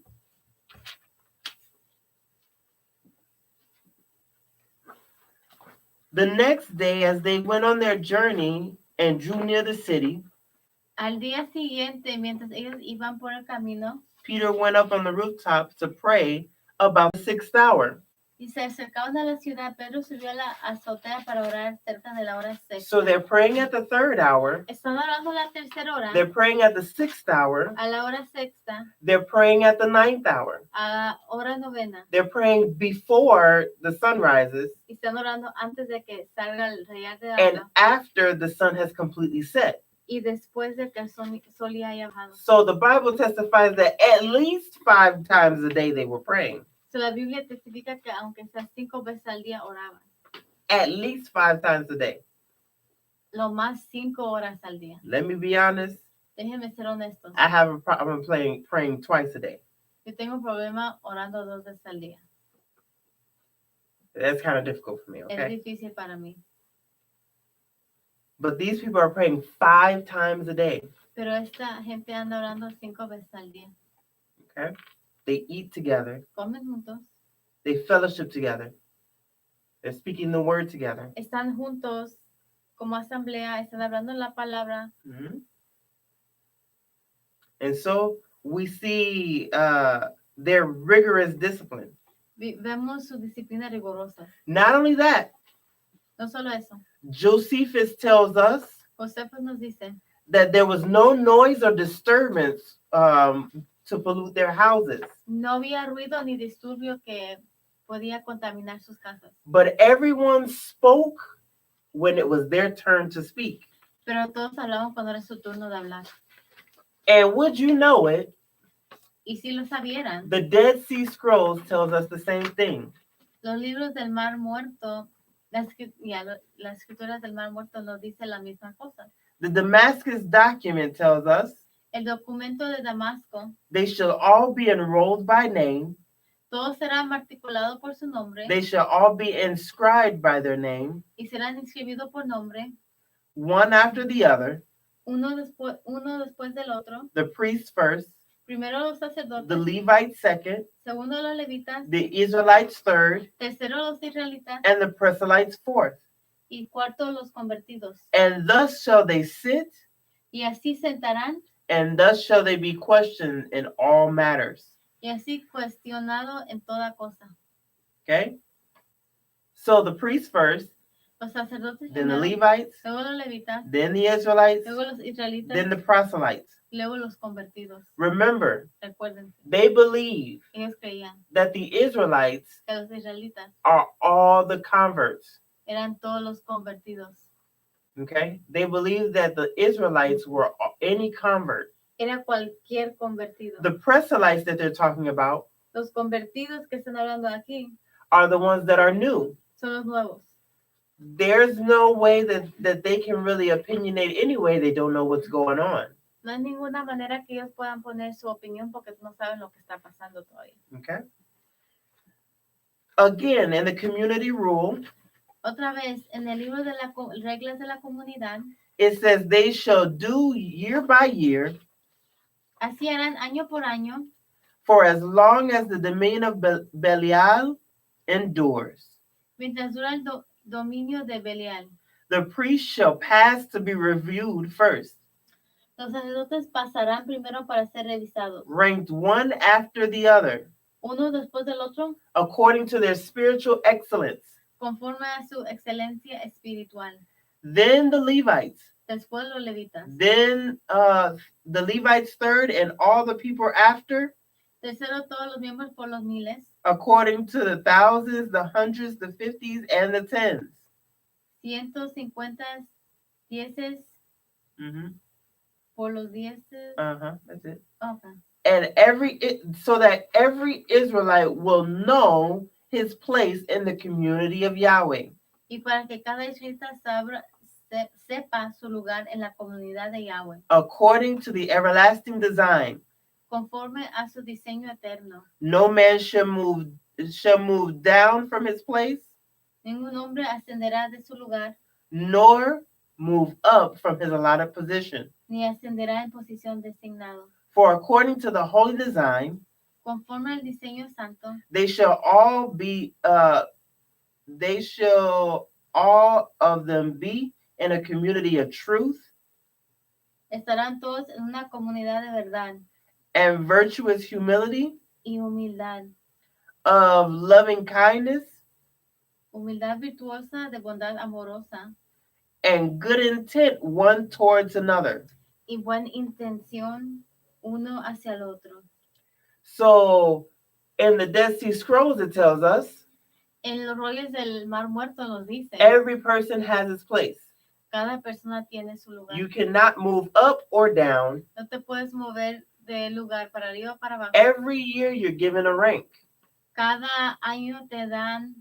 The next day, as they went on their journey and drew near the city, Al día siguiente, mientras ellos iban por el camino, Peter went up on the rooftop to pray about the sixth hour. y se acercaban a la ciudad, Pedro subió a la azotea para orar cerca de la hora sexta. So they're praying at the third hour. Están orando a la tercera hora, They're praying at the sixth hour. a la hora sexta, They're praying at the ninth hour. a la hora novena, They're praying before the sun rises y están orando antes de que salga el rayar de and alba after the sun has completely set. y después de que el sol ya haya bajado. So the Bible testifies that at least 5 times a day they were praying. So, la Biblia testifica que aunque sea 5 veces al día oraban, At least 5 times a day. lo más 5 horas al día. Let me be honest. Déjenme ser honestos. I have a problem praying twice a day. Yo tengo un problema orando 2 veces al día. That's kind of difficult for me, Es okay? difícil para mí. But these people are praying 5 times a day, Pero esta gente anda orando 5 veces al día. okay? They eat together. Comen juntos. They fellowship together. They're speaking the word together. Están juntos como asamblea. Están hablando la palabra. Mhm. And so we see their rigorous discipline. Vemos su disciplina rigurosa. Not only that, No solo eso. Josephus tells us Josefo nos dice that there was no noise or disturbance to pollute their houses, no había ruido ni disturbio que podía contaminar sus casas, but everyone spoke when it was their turn to speak. pero todos hablaban cuando era su turno de hablar. And would you know it, Y si lo sabieran, the Dead Sea Scrolls tells us the same thing. los libros del Mar Muerto, las escrituras del Mar Muerto nos dicen la misma cosa. The Damascus document tells us El documento de Damasco, they shall all be enrolled by name, todos serán matriculados por su nombre they shall all be inscribed by their name, y serán inscribidos por nombre, one after the other, uno después del otro. the priests first, Primero los the sacerdotes, Levites second, segundo los levitas, the Israelites third, tercero los israelitas and the proselytes fourth. y cuarto los convertidos. And thus shall they sit, Y así sentarán and thus shall they be questioned in all matters. y así cuestionado en toda cosa. Okay? So the priests first, Los sacerdotes then the primero, Levites, luego los levitas, then the Israelites, luego los israelitas, then the proselytes. y luego los convertidos. Remember, Recuérdense, they believe ellos creían that the Israelites que los israelitas are all the converts. eran todos los convertidos. Okay? They believe that the Israelites were any convert. Era cualquier convertido. The proselytes that they're talking about Los convertidos que están hablando aquí are the ones that are new. son los nuevos. There's no way that they can really opinionate anyway. They don't know what's going on. No hay ninguna manera que ellos puedan poner su opinión porque no saben lo que está pasando todavía. Okay? Again, in the community rule, Otra vez, en el libro de las reglas de la comunidad, it says they shall do year by year así harán año por año for as long as the dominion of Belial endures. mientras dura el dominio de Belial. The priest shall pass to be reviewed first, Los sacerdotes pasarán primero para ser revisados, ranked one after the other, uno después del otro, according to their spiritual excellence. conforme a su excelencia espiritual. Then the Levites, Después los levitas. then the Levites third, and all the people after, Tercero, todos los miembros por los miles. according to the thousands, the hundreds, the fifties, and the tens. 150 dieces Mm-hmm. por los dieces. That's it. Okay. And so that every Israelite will know his place in the community of Yahweh. Y para que cada israelita sepa su lugar en la comunidad de Yahweh, According to the everlasting design, conforme a su diseño eterno. no man shall move down from his place, Ningún hombre ascenderá de su lugar, nor move up from his allotted position. ni ascenderá en posición designado. For according to the holy design, Conforme al diseño santo, they shall all of them be in a community of truth estarán todos en una comunidad de verdad and virtuous humility, y humildad. of loving kindness Humildad virtuosa, de bondad amorosa and good intent one towards another. y buena intención uno hacia el otro. So in the Dead Sea Scrolls, it tells us En los roles del Mar Muerto nos dice, every person has his place. cada persona tiene su lugar. You cannot move up or down. No te puedes mover de lugar para arriba o para abajo. Every year you're given a rank, Cada año te dan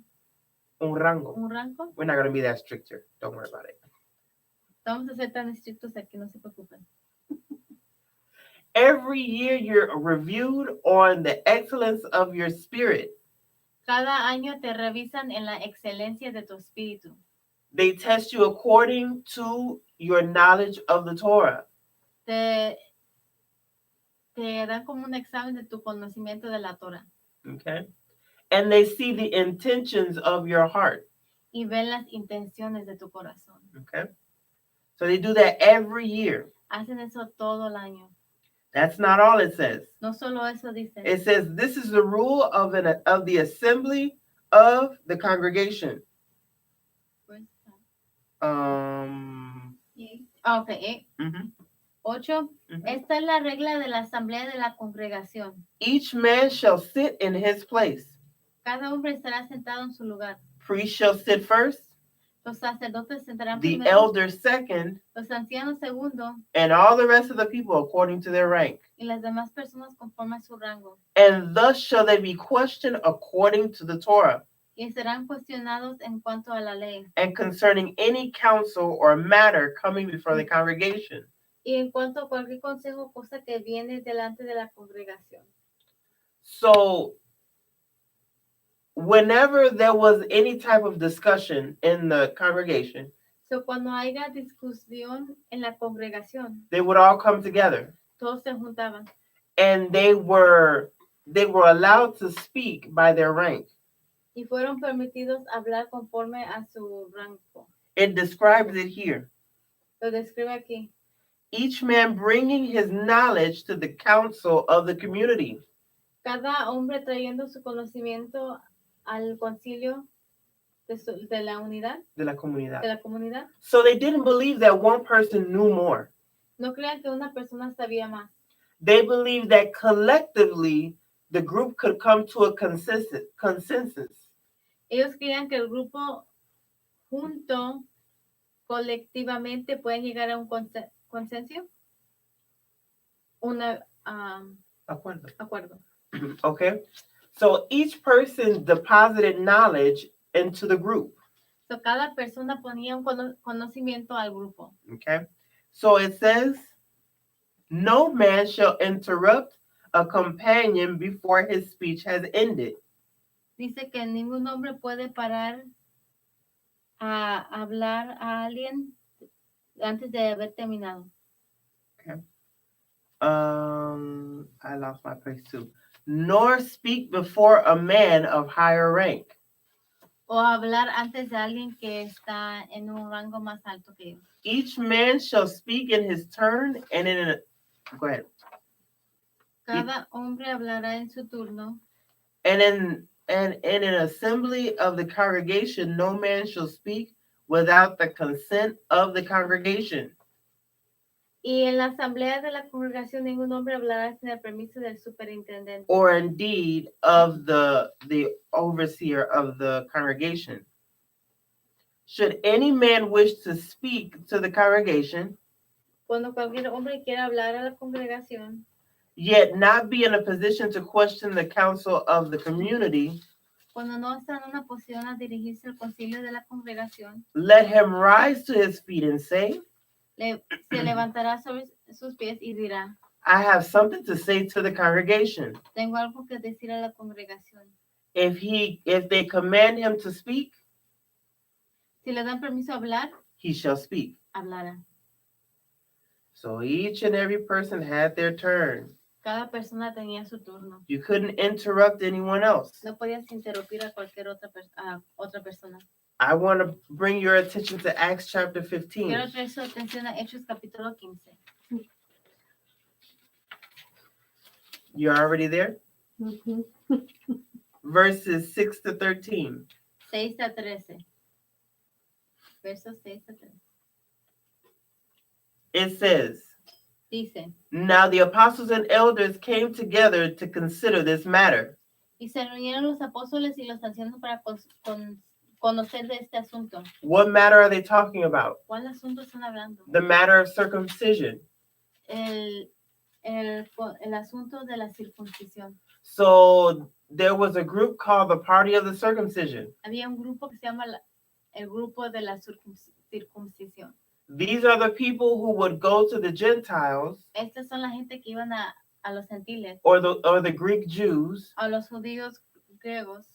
un rango. un rango. We're not going to be that strict here. Don't worry about it. Vamos a ser tan estrictos aquí, no se preocupen. Every year you're reviewed on the excellence of your spirit. Cada año te revisan en la excelencia de tu espíritu. They test you according to your knowledge of the Torah. Te dan como un examen de tu conocimiento de la Torah. Okay? And they see the intentions of your heart. Y ven las intenciones de tu corazón. Okay? So they do that every year. Hacen eso todo el año. That's not all it says. No solo eso dice. It says this is the rule of the assembly of the congregation. Pues, 8. Ok, 8. Mhm. Esta es la regla de la asamblea de la congregación. Each man shall sit in his place. Cada hombre estará sentado en su lugar. Priest shall sit first, Los sacerdotes sentarán the primero, elders second, los ancianos segundo and all the rest of the people according to their rank. y las demás personas conforme a su rango. And thus shall they be questioned according to the Torah, Y serán cuestionados en cuanto a la ley and concerning any counsel or matter coming before the congregation. y en cuanto a cualquier consejo o cosa que viene delante de la congregación. So, whenever there was any type of discussion in the congregation, So, cuando haya discusión en la congregación, they would all come together, todos se juntaban and they were allowed to speak by their rank. y fueron permitidos hablar conforme a su rango. It describes it here. Lo describe aquí. Each man bringing his knowledge to the council of the community. Cada hombre trayendo su conocimiento al concilio de la unidad, De la comunidad. de la comunidad. So they didn't believe that one person knew more. No crean que una persona sabía más. They believed that collectively the group could come to a consensus. Ellos creían que el grupo junto, colectivamente, pueden llegar a un consenso, un acuerdo. Okay? So each person deposited knowledge into the group. So, cada persona ponía un conocimiento al grupo. Okay? So it says, no man shall interrupt a companion before his speech has ended. Dice que ningún hombre puede parar a hablar a alguien antes de haber terminado. I lost my place too. Nor speak before a man of higher rank. O hablar antes de alguien que está en un rango más alto que ellos. Each man shall speak in his turn and in a... Go ahead. Cada hombre hablará en su turno. And in an assembly of the congregation, no man shall speak without the consent of the congregation. Y en la asamblea de la congregación ningún hombre hablará sin el permiso del superintendente. Or indeed of the overseer of the congregation. Should any man wish to speak to the congregation, Cuando cualquier hombre quiera hablar a la congregación, yet not be in a position to question the council of the community, cuando no está en una posición a dirigirse al concilio de la congregación, let him rise to his feet and say, se levantará sobre sus pies y dirá, I have something to say to the congregation. tengo algo que decir a la congregación. If they command him to speak, Si le dan permiso a hablar, he shall speak. hablará. So each and every person had their turn. Cada persona tenía su turno. You couldn't interrupt anyone else. No podías interrumpir a cualquier otra persona. I want to bring your attention to Acts chapter 15. Quiero traer su atención a Hechos capítulo 15. You're already there? Ujú. Verses 6 to 13. 6 a 13. Versos 6 a 13. It says, Dice, now the apostles and elders came together to consider this matter. y se reunieron los apóstoles y los ancianos para conocer de este asunto. What matter are they talking about? ¿Cuál asunto están hablando? The matter of circumcision. El asunto de la circuncisión. So there was a group called the Party of the Circumcision. Había un grupo que se llama el grupo de la circuncisión. These are the people who would go to the Gentiles Estas son la gente que iban a los gentiles, or the Greek Jews, a los judíos griegos,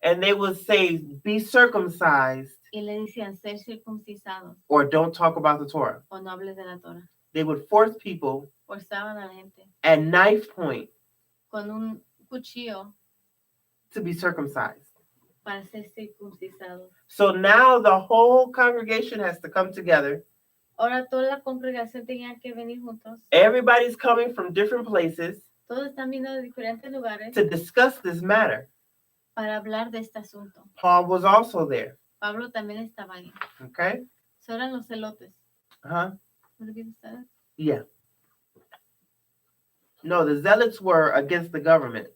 and they would say, be circumcised y le decían ser circuncisados or don't talk about the Torah. o no hables de la Torah. They would force people Forzaban a la gente at knife point con un cuchillo to be circumcised. para ser circuncisados. So now the whole congregation has to come together. Ahora toda la congregación tenía que venir juntos. Everybody's coming from different places Todos están viendo de diferentes lugares to discuss this matter. para hablar de este asunto. Paul was also there. Pablo también estaba ahí. Okay? So eran los celotes. Uh-huh. Would it be the Zealots? Yeah. No, the zealots were against the government.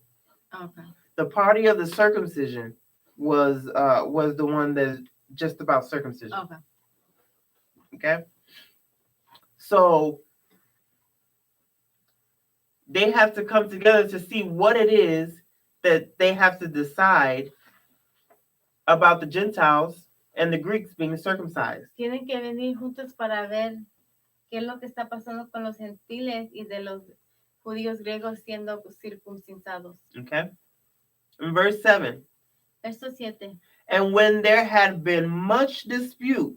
Okay. The party of the circumcision was the one that's just about circumcision. Okay. Okay. So they have to come together to see what it is that they have to decide about the Gentiles and the Greeks being circumcised. Tienen que venir juntos para ver qué es lo que está pasando con los gentiles y de los judíos griegos siendo circuncidados. Okay. In verse 7, Verso 7. and when there had been much dispute,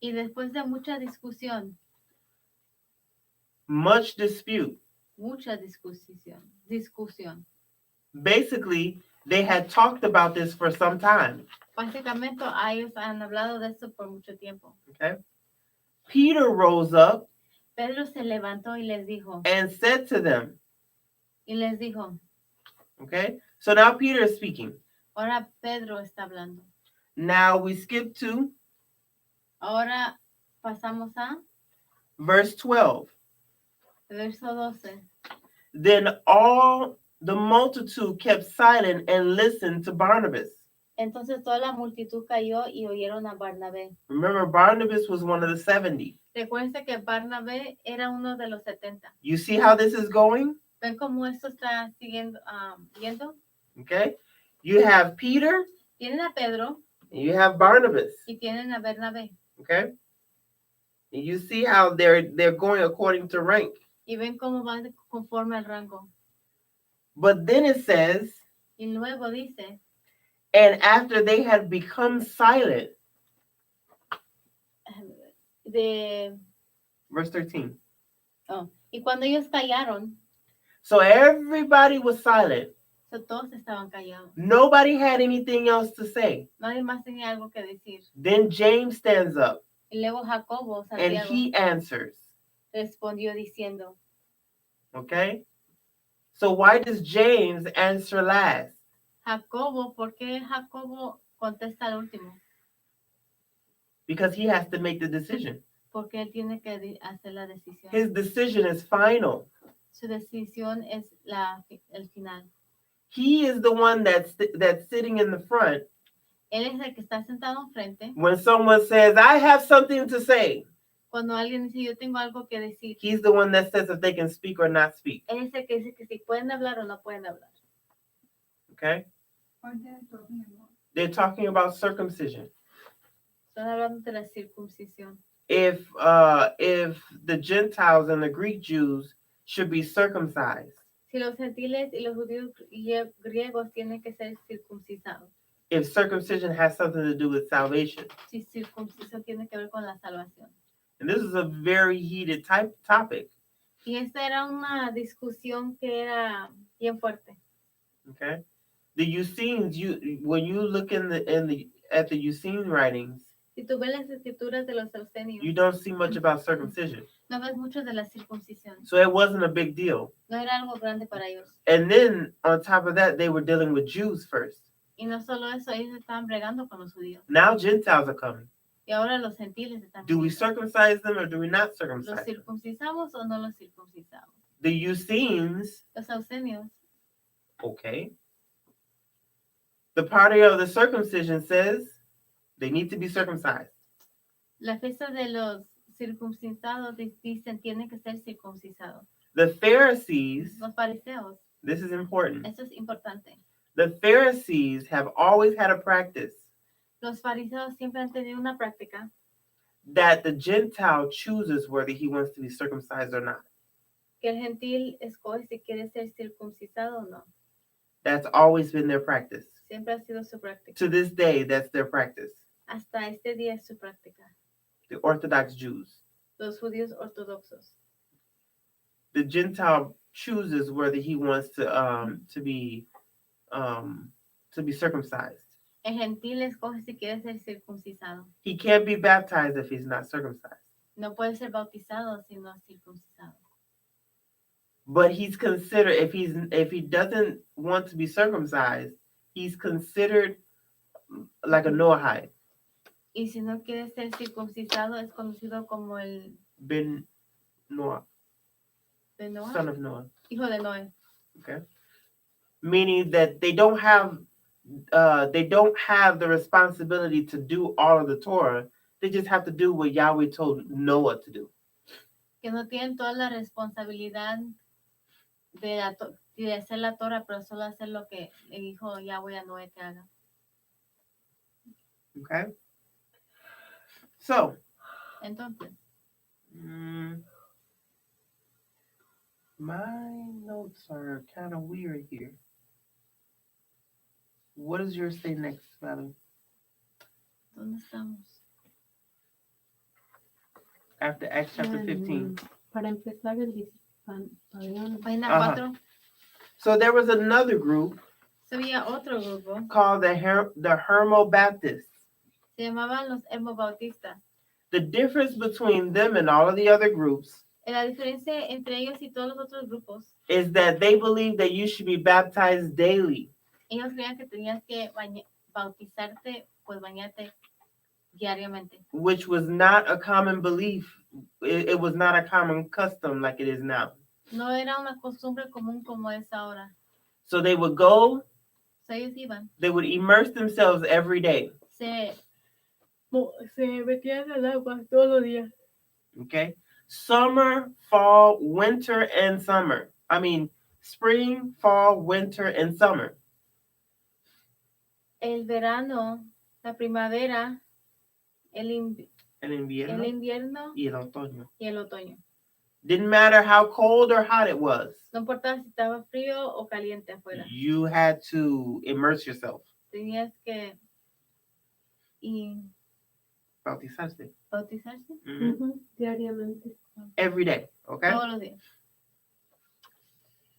Y después de mucha discusión, much discusión. basically, they had talked about this for some time. Básicamente, ellos han hablado de eso por mucho tiempo. Okay. Peter rose up Pedro se levantó y les dijo, and said to them, okay, so now Peter is speaking. ahora Pedro está hablando. Now we skip to Ahora pasamos a verse 12. verso 12. Then all the multitude kept silent and listened to Barnabas. Entonces toda la multitud cayó y oyeron a Barnabé. Remember, Barnabas was one of the 70. Recuerden que Barnabé era uno de los 70. You see how this is going? ¿Ven cómo esto está siguiendo, yendo? Okay. You have Peter Tienen a Pedro and you have Barnabas. y tienen a Bernabé. Okay. And you see how they're going according to rank. Y ven cómo van conforme al rango. But then it says, Y luego dice, and after they had become silent, de, verse 13. y cuando ellos callaron, So everybody was silent. so todos estaban callados. Nobody had anything else to say. Nadie más tenía algo que decir. Then James stands up Y luego Jacobo, and Santiago, he answers. respondió diciendo, Okay? So why does James answer last? Jacobo, ¿por qué Jacobo contesta al último? Because he has to make the decision. Porque él tiene que hacer la decisión. His decision is final. Su decisión es el final. He is the one that's sitting in the front Él es el que está sentado enfrente. when someone says, I have something to say. Cuando alguien dice, yo tengo algo que decir, He's the one that says if they can speak or not speak. él es el que dice que si pueden hablar o no pueden hablar. Okay? They're talking about circumcision. Están hablando de la circuncisión. If the Gentiles and the Greek Jews should be circumcised, Si los gentiles y los judíos griegos tienen que ser circuncidados. if circumcision has something to do with salvation. Si circuncisión tiene que ver con la salvación. And this is a very heated topic. Y esta era una discusión que era bien fuerte. Okay? The Essenes, when you look at the Essene writings, Si tú ves las escrituras de los you Eusenios, don't see much about circumcision. no ves mucho de la circuncisión. So it wasn't a big deal. No era algo grande para ellos. And then on top of that, they were dealing with Jews first. Y no solo eso, ellos estaban bregando con los judíos. Now Gentiles are coming. Y ahora los gentiles están Do we viniendo. circumcise them or do we not ¿Los circumcise them? circuncisamos o no los circuncisamos? The Essenes, Los Eusenios, okay. The party of the circumcision says they need to be circumcised. la fiesta de los circuncisados dicen tienen que ser circuncisados. The Pharisees, Los fariseos, this is important. eso es importante. The Pharisees have always had a practice Los fariseos siempre han tenido una práctica that the Gentile chooses whether he wants to be circumcised or not. que el gentil escoge si quiere ser circuncisado o no. That's always been their practice. Siempre ha sido su práctica. To this day, that's their practice. Hasta este día es su práctica. The Orthodox Jews. Los judíos ortodoxos. The Gentile chooses whether he wants to be circumcised. El gentil escoge si quiere ser circuncisado. He can't be baptized if he's not circumcised. No puede ser bautizado si no es circuncisado. But he's considered, if he doesn't want to be circumcised, he's considered like a Noahide. Y si no quiere ser circuncisado, es conocido como el Ben Noah, de Noah, son of Noah. hijo de Noé. Okay, meaning that they don't have the responsibility to do all of the Torah. They just have to do what Yahweh told Noah to do. Que no tienen toda la responsabilidad de hacer la Torah, pero solo hacer lo que le dijo Yahweh a Noé que haga. Okay, so Entonces, my notes are kind of weird here. What does yours say next, Valerie? ¿dónde estamos? After Acts chapter 15. Para empezar el discipulado. Página Ajá. 4. So there was another group Se había otro grupo, called the Hermo Baptists. se llamaban los Hermobautistas. The difference between them and all of the other groups La diferencia entre ellos y todos los otros grupos, is that they believe that you should be baptized daily, ellos creían que tenías que bautizarte, pues bañarte diariamente. which was not a common belief. It was not a common custom like it is now. No era una costumbre común como es ahora. So they would go, So, ellos iban, they would immerse themselves every day. se metían al agua todos los días. Okay? Summer, fall, winter, and summer. I mean, spring, fall, winter, and summer. El verano, la primavera, el El invierno invierno y el otoño. y el otoño. Didn't matter how cold or hot it was. No importaba si estaba frío o caliente afuera. You had to immerse yourself. Tenías que Bautizarse. bautizarse Diariamente. Every day. Okay? todos los días.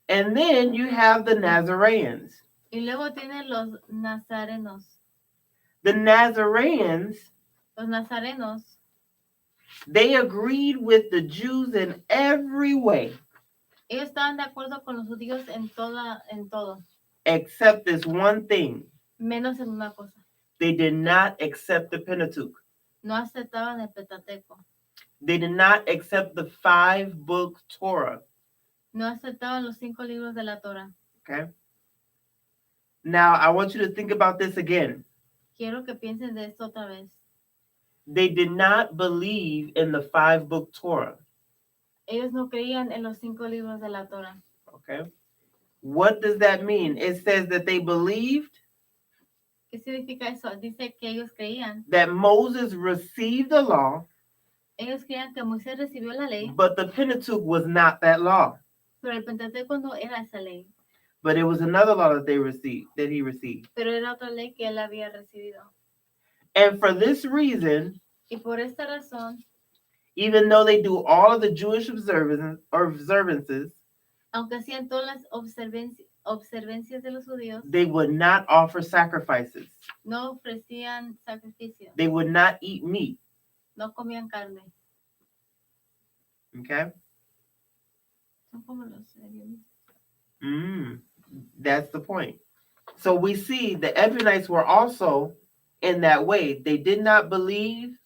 And then you have the Nazareans. Y luego tienen los nazarenos. The Nazareans, Los nazarenos, they agreed with the Jews in every way, ellos estaban de acuerdo con los judíos en todo, except this one thing. menos en una cosa. They did not accept the Pentateuch. No aceptaban el Pentateuco. They did not accept the 5-book Torah. No aceptaban los 5 libros de la Torah. Okay? Now, I want you to think about this again. Quiero que piensen de esto otra vez. They did not believe in the 5-book Torah. Ellos no creían en los 5 libros de la Torah. Okay? What does that mean? It says that they believed ¿Qué significa eso? Dice que ellos creían. that Moses received the law, Ellos creían que Moisés recibió la ley, but the Pentateuch was not that law. pero el Pentateuco no era esa ley. But it was another law that he received. Pero era otra ley que él había recibido. And for this reason, Y por esta razón, even though they do all of the Jewish observances, aunque hacían todas las observancias de los judíos, they would not offer sacrifices. no ofrecían sacrificios, They would not eat meat. no comían carne. Okay? Son como los Ebionites. That's the point. So we see the Ebionites were also in that way. They did not believe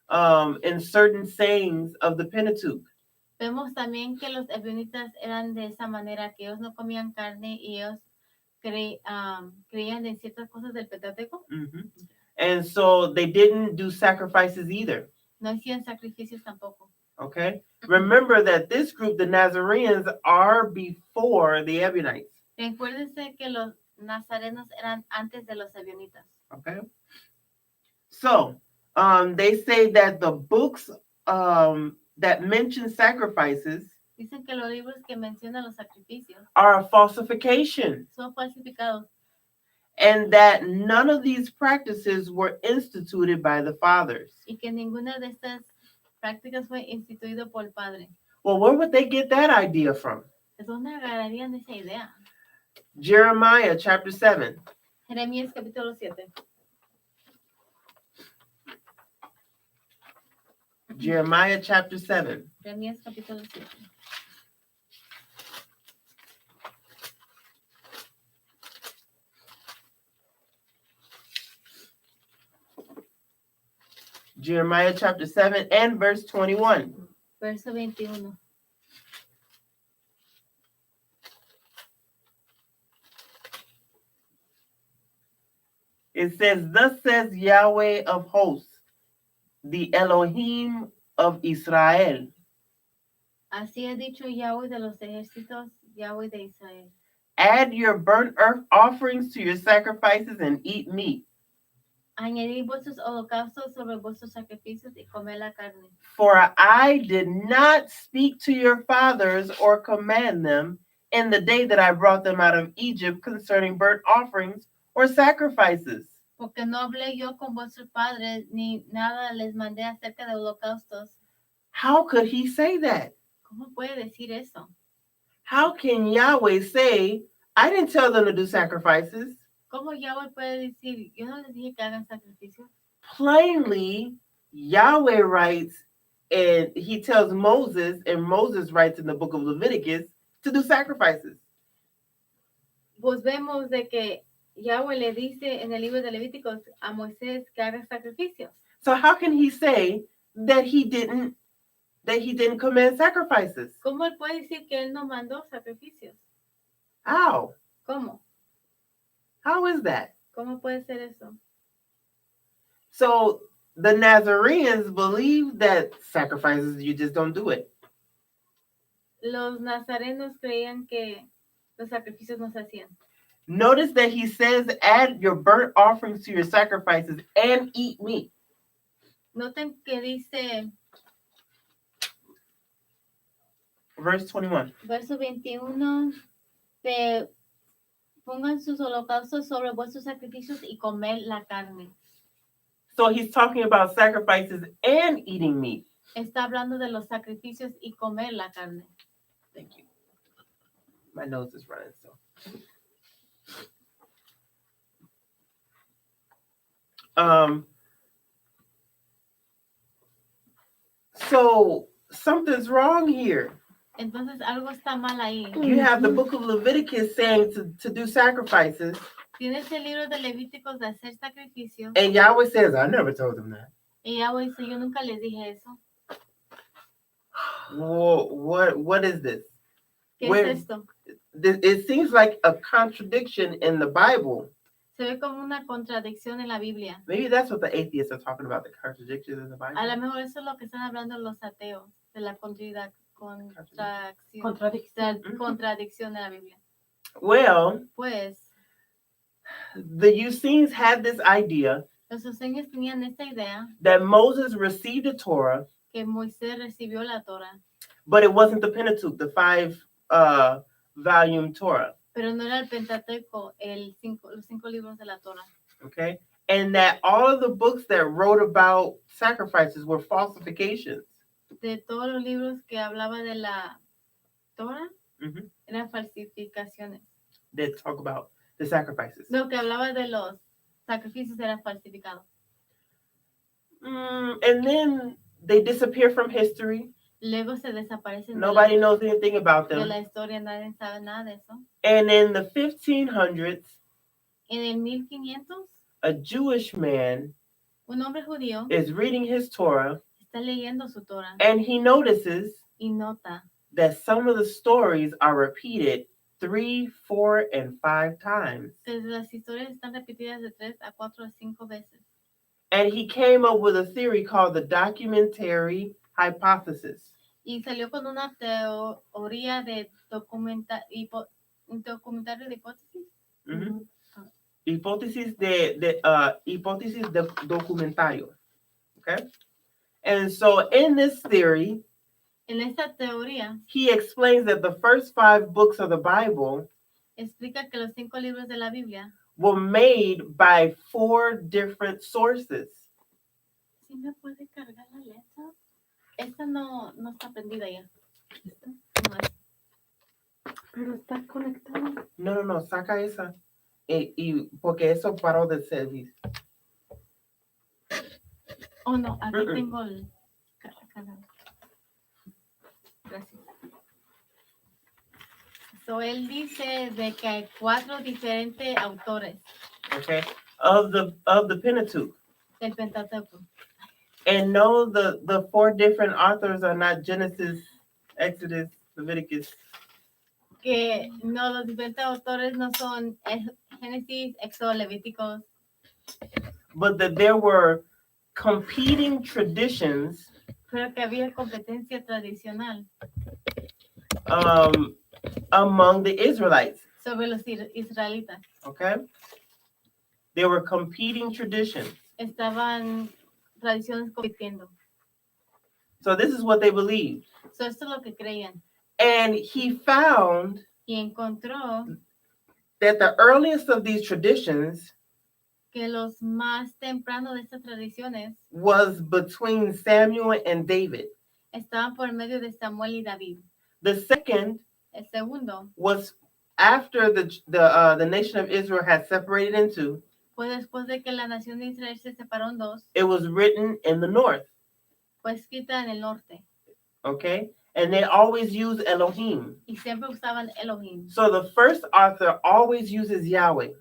in certain sayings of the Pentateuch. Vemos también que los Ebionitas eran de esa manera, que ellos no comían carne y ellos creían en ciertas cosas del Pentateuco. And so they didn't do sacrifices either. No hacían sacrificios tampoco. Okay? Remember that this group, the Nazareans, are before the Ebionites. Recuérdense que los nazarenos eran antes de los Ebionitas. Okay? So, they say that the books that mention sacrifices Dicen que los libros que mencionan los sacrificios are a falsification, son falsificados and that none of these practices were instituted by the fathers. y que ninguna de estas prácticas fue instituido por el Padre. Well, where would they get that idea from? ¿De dónde agarrarían esa idea? Jeremiah chapter 7. Jeremías capítulo 7. Jeremiah chapter 7. Jeremías capítulo 7. Jeremiah chapter 7 and verse 21. Verso 21. It says, "Thus says Yahweh of hosts, the Elohim of Israel. Así ha dicho Yahweh de los ejércitos, Yahweh de Israel. Add your burnt earth offerings to your sacrifices and eat meat. Añadid vuestros holocaustos sobre vuestros sacrificios y comed la carne. For I did not speak to your fathers or command them in the day that I brought them out of Egypt concerning burnt offerings or sacrifices." Porque no hablé yo con vuestros padres, ni nada les mandé acerca de holocaustos. How could he say that? ¿Cómo puede decir eso? How can Yahweh say, "I didn't tell them to do sacrifices"? ¿Cómo Yahweh puede decir, yo no les dije que hagan sacrificios? Plainly, Yahweh writes, and he tells Moses, and Moses writes in the book of Leviticus to do sacrifices. Pues vemos de que Yahweh le dice en el libro de Levíticos a Moisés que haga sacrificios. So how can he say that he didn't command sacrifices? ¿Cómo él puede decir que él no mandó sacrificios? How? ¿Cómo? How is that? ¿Cómo puede ser eso? So the Nazarenes believe that sacrifices, you just don't do it. Los nazarenos creían que los sacrificios no se hacían. Notice that he says, "Add your burnt offerings to your sacrifices and eat meat." Noten que dice, Verse 21. verso 21, que pongan sus holocaustos sobre vuestros sacrificios y comer la carne. So he's talking about sacrifices and eating meat. Está hablando de los sacrificios y comer la carne. Thank you. My nose is running, so. So something's wrong here. Entonces algo está mal ahí. You have the book of Leviticus saying to do sacrifices, Tienes el libro de Levíticos de hacer sacrificios and Yahweh says, "I never told them that." y Yahweh dice, yo nunca les dije eso. Whoa, what is this? ¿Qué Where- es esto? It seems like a contradiction in the Bible. Se ve como una contradicción en la Biblia. Maybe that's what the atheists are talking about, the contradictions in the Bible. A lo mejor eso es lo que están hablando los ateos, de la contradicción Contradicción. en la Biblia. Well, Pues the Essenes had this idea los sueños tenían esta idea that Moses received the Torah, que Moisés recibió la Torah, but it wasn't the Pentateuch, the 5-volume Torah. pero no era el Pentateuco, los 5 libros de la Torah. Okay, and that all of the books that wrote about sacrifices were falsifications. De todos los libros que hablaba de la Torah, Mhm. eran falsificaciones. That talk about the sacrifices. Lo que hablaba de los sacrificios era falsificado. And then they disappear from history. Luego se desaparecen Nobody knows anything about de them. la historia, nadie sabe nada de eso. And in the 1500s, En el 1500, a Jewish man un hombre judío is reading his Torah, está leyendo su Torah and he notices y nota that some of the stories are repeated 3, 4, and 5 times. que las historias están repetidas de 3 a 4 a 5 veces. And he came up with a theory called the documentary hypothesis. Y salió con una teoría de documentario de hipótesis. Mhm. Hipótesis de documentario. Okay? And so in this theory, En esta teoría he explains that the first 5 books of the Bible explica que los 5 libros de la Biblia were made by 4 different sources. ¿Sí me puede cargar la letra? Esta no está prendida ya. Está. No es. Pero está conectado. No, saca esa. Y porque eso paró de servir. Oh, no, aquí Mm-mm. tengo el cargador. Gracias. So, él dice de que hay 4 diferentes autores Okay? Of the Pentateuch. del Pentateuco. And no, the four different authors are not Genesis, Exodus, Leviticus. Que no, los diferentes autores no son Génesis, Éxodo, Levíticos, But that there were competing traditions pero que había competencia tradicional among the Israelites. sobre los israelitas. Okay? There were competing traditions. Estaban tradiciones compitiendo. So this is what they believed. So esto es lo que creían. And he found Y encontró that the earliest of these traditions que los más tempranos de estas tradiciones was between Samuel and David. estaban por medio de Samuel y David. The second El segundo was after the nation of Israel had separated into. fue después de que la nación de Israel se separó en dos, It was written in the north. fue escrita en el norte. Okay? And they always use Elohim. Y siempre usaban Elohim. So the first author always uses Yahweh.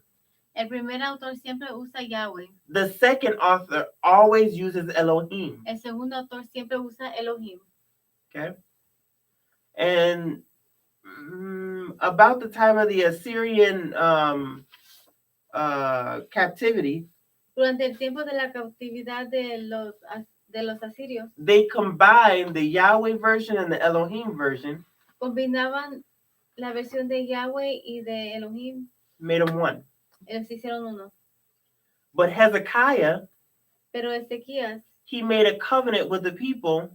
El primer autor siempre usa Yahweh. The second author always uses Elohim. El segundo autor siempre usa Elohim. Okay? And about the time of the Assyrian captivity, Durante el tiempo de la cautividad de los asirios, they combined the Yahweh version and the Elohim version, combinaban la versión de Yahweh y de Elohim, made them one. y los hicieron uno. But Hezekiah, Pero Ezequías he made a covenant with the people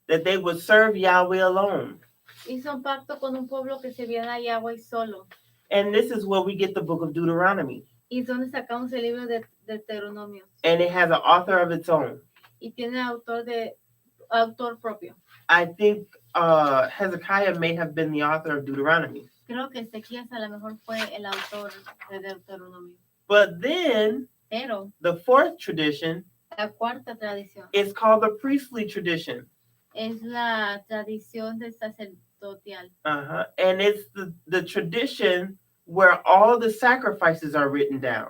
that they would serve Yahweh alone. hizo un pacto con un pueblo que servía a Yahweh solo. And this is where we get the book of Deuteronomy. Y es donde sacamos el libro de Deuteronomio. And it has an author of its own. Y tiene autor propio. I think Hezekiah may have been the author of Deuteronomy. Creo que Ezequías a lo mejor fue el autor de Deuteronomio. But then Pero the fourth tradition la cuarta tradición is called the priestly tradition. es la tradición del sacerdotal. And it's the tradition where all the sacrifices are written down.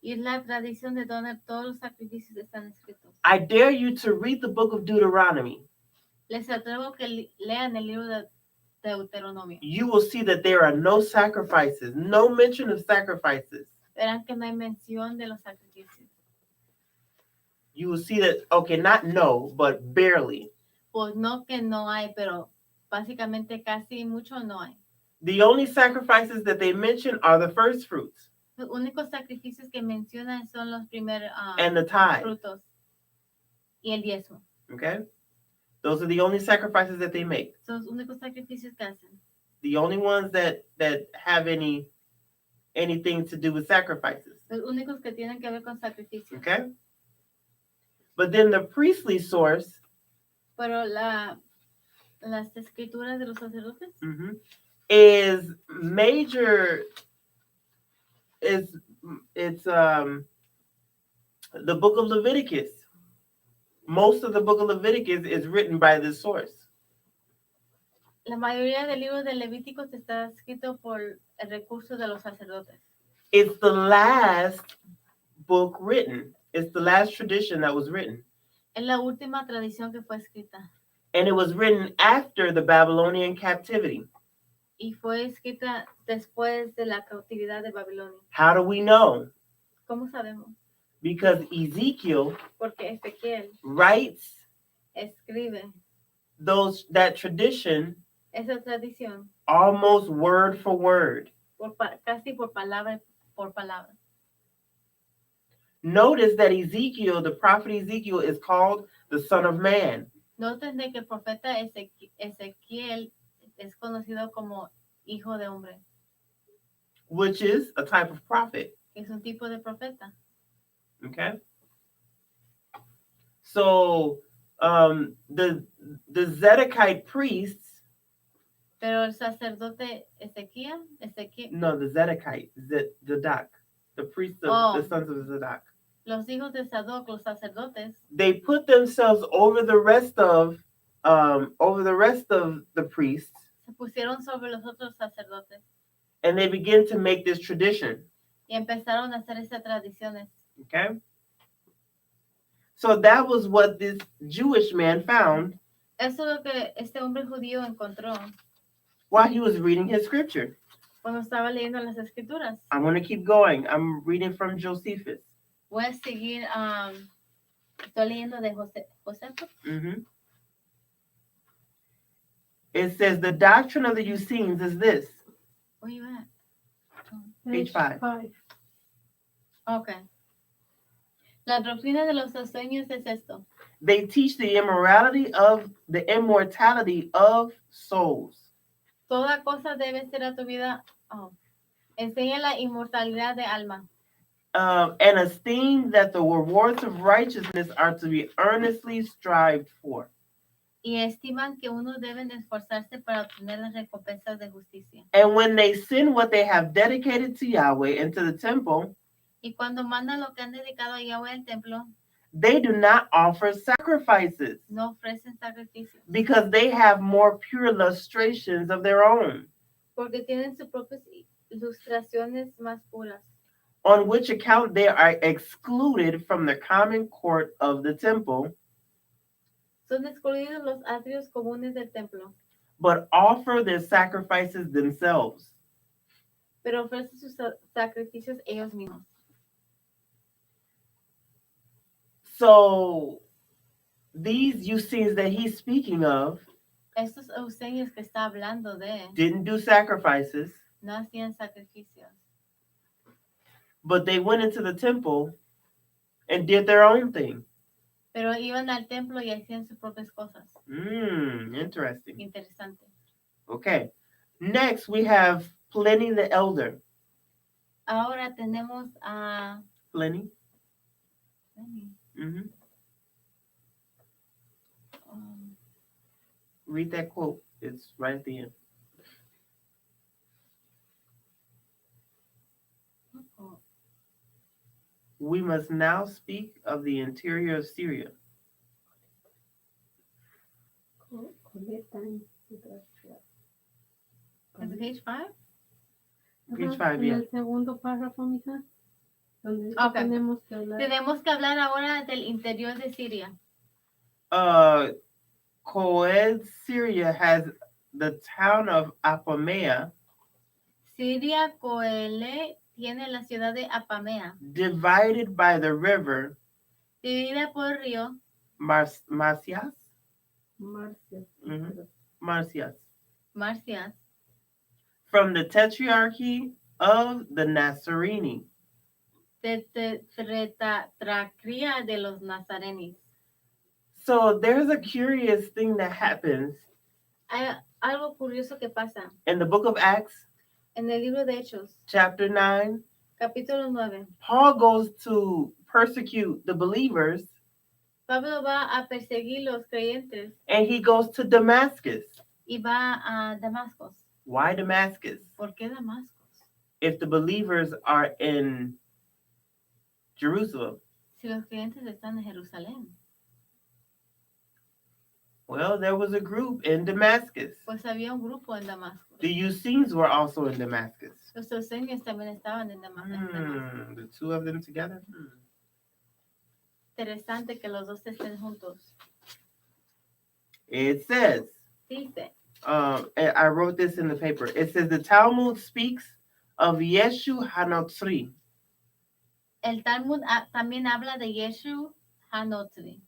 Y es la tradición de donde todos los sacrificios están escritos. I dare you to read the book of Deuteronomy. Les atrevo que lean el libro de Deuteronomio. You will see that there are no sacrifices, no mention of sacrifices. Verán que no hay mención de los sacrificios. You will see that, okay, not no, but barely. Pues no que no hay, pero básicamente casi mucho no hay. The only sacrifices that they mention are the first fruits Los únicos sacrificios que mencionan son los primeros and the tithe. frutos y el diezmo. Okay? Those are the only sacrifices that they make. Son los únicos sacrificios que hacen. The only ones that have anything to do with sacrifices. Los únicos que tienen que ver con sacrificios. Okay? But then the priestly source Pero las escrituras de los sacerdotes is major. It's the book of Leviticus. Most of the book of Leviticus is written by this source. La mayoría del libro de Levíticos está escrito por el recurso de los sacerdotes. It's the last book written. It's the last tradition that was written. Es la última tradición que fue escrita. And it was written after the Babylonian captivity. Y fue escrita después de la cautividad de Babilonia. How do we know? ¿Cómo sabemos? Because Ezekiel Porque Ezequiel writes escribe that tradition esa tradición almost word for word. casi por palabra por palabra. Notice that Ezekiel, the prophet Ezekiel, is called the Son of Man. Noten de que el profeta Ezequiel es conocido como hijo de hombre, which is a type of prophet. es un tipo de profeta. Okay. So the Zedekite priests. Pero el sacerdote Ezequiel, No, the Zedekite, Zadok, the priests of the sons of Zadok. Los hijos de Sadoc, los sacerdotes, they put themselves over the rest of the priests. Se pusieron sobre los otros sacerdotes. And they begin to make this tradition. Y empezaron a hacer esas tradiciones. Okay. So that was what this Jewish man found Eso es lo que este hombre judío encontró while he was reading his scripture. cuando estaba leyendo las escrituras. I'm going to keep going. I'm reading from Josephus. Voy a seguir, estoy leyendo de Josefo. Mhm. It says the doctrine of the Essenes is this. Where you at? Page 5. Okay. La doctrina de los sueños es esto. They teach the immortality of souls. Toda cosa debe ser atribuida. Enseña la inmortalidad de alma. And esteem that the rewards of righteousness are to be earnestly strived for. Y estiman que uno debe esforzarse para obtener las recompensas de justicia. And when they send what they have dedicated to Yahweh into the temple, Y cuando mandan lo que han dedicado a Yahweh al templo, they do not offer sacrifices no ofrecen sacrificios. because they have more pure illustrations of their own, Porque tienen sus propias ilustraciones más puras. on which account they are excluded from the common court of the temple, Son excluidos los atrios comunes del templo, but offer their sacrifices themselves. pero ofrecen sus sacrificios ellos mismos. So these Essenes that he's speaking of Estos euseños que está hablando de didn't do sacrifices, no hacían sacrificios, but they went into the temple and did their own thing. pero iban al templo y hacían sus propias cosas. Interesting. Interesante. Okay. Next, we have Pliny the Elder. Ahora tenemos a Pliny. Mm-hmm. Read that quote. It's right at the end. We must now speak of the interior of Syria. ¿Es page 5? Page 5, yeah. En el segundo párrafo, mija, donde dice Okay. tenemos que hablar. Tenemos que hablar ahora del interior de Siria. Coed, Syria has the town of Apamea Siria Coele tiene la ciudad de Apamea, divided by the river dividida por el río Marcias. Marcia. Mhm. Marcias. Marcias, From the tetrarchy of the Nazarene. Tetracría de los Nazarenis. So there's a curious thing that happens Hay algo curioso que pasa in the book of Acts, en el libro de Hechos, chapter 9. capítulo 9. Paul goes to persecute the believers, Pablo va a perseguir los creyentes and he goes to Damascus. y va a Damasco. Why Damascus? ¿Por qué Damasco? If the believers are in Jerusalem. Si los creyentes están en Jerusalén. Well, there was a group in Damascus. Pues había un grupo en Damasco. The Essenes were also in Damascus. Los euseños también estaban en Damasco. The two of them together? Interesante que los dos estén juntos. It says, Dice, I wrote this in the paper. It says the Talmud speaks of Yeshu Hanotzri. el Talmud también habla de Yeshu Hanotri,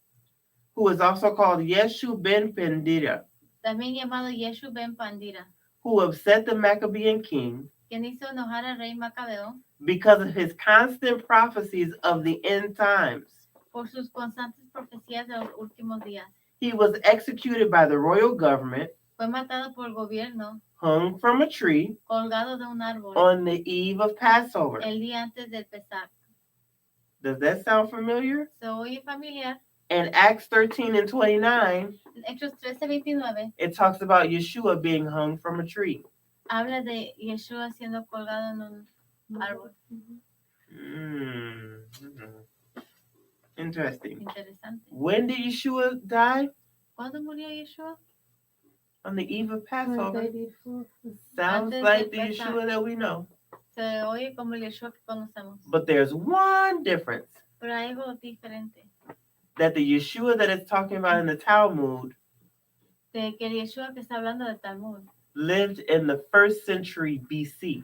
who is also called Yeshu ben Pendira, también llamado Yeshu ben Pandira, who upset the Maccabean king quien hizo enojar al rey Macabeo because of his constant prophecies of the end times. por sus constantes profecías de los últimos días. He was executed by the royal government, Fue matado por el gobierno, hung from a tree colgado de un árbol, on the eve of Passover. el día antes del Pesach. Does that sound familiar? Se oye familiar. In Acts 13 and 29, En Hechos 13:29 it talks about Yeshua being hung from a tree. habla de Yeshua siendo colgado en un árbol. Interesting. Interesante. When did Yeshua die? ¿Cuándo murió Yeshua? On the eve of Passover. Sounds Antes like de the Pesach. Yeshua that we know. Se oye como el Yeshua que conocemos. But there's one difference. Pero hay algo diferente. that the Yeshua that it's talking about in the Talmud de que el Yeshua que está hablando de Talmud lived in the 1st century BC.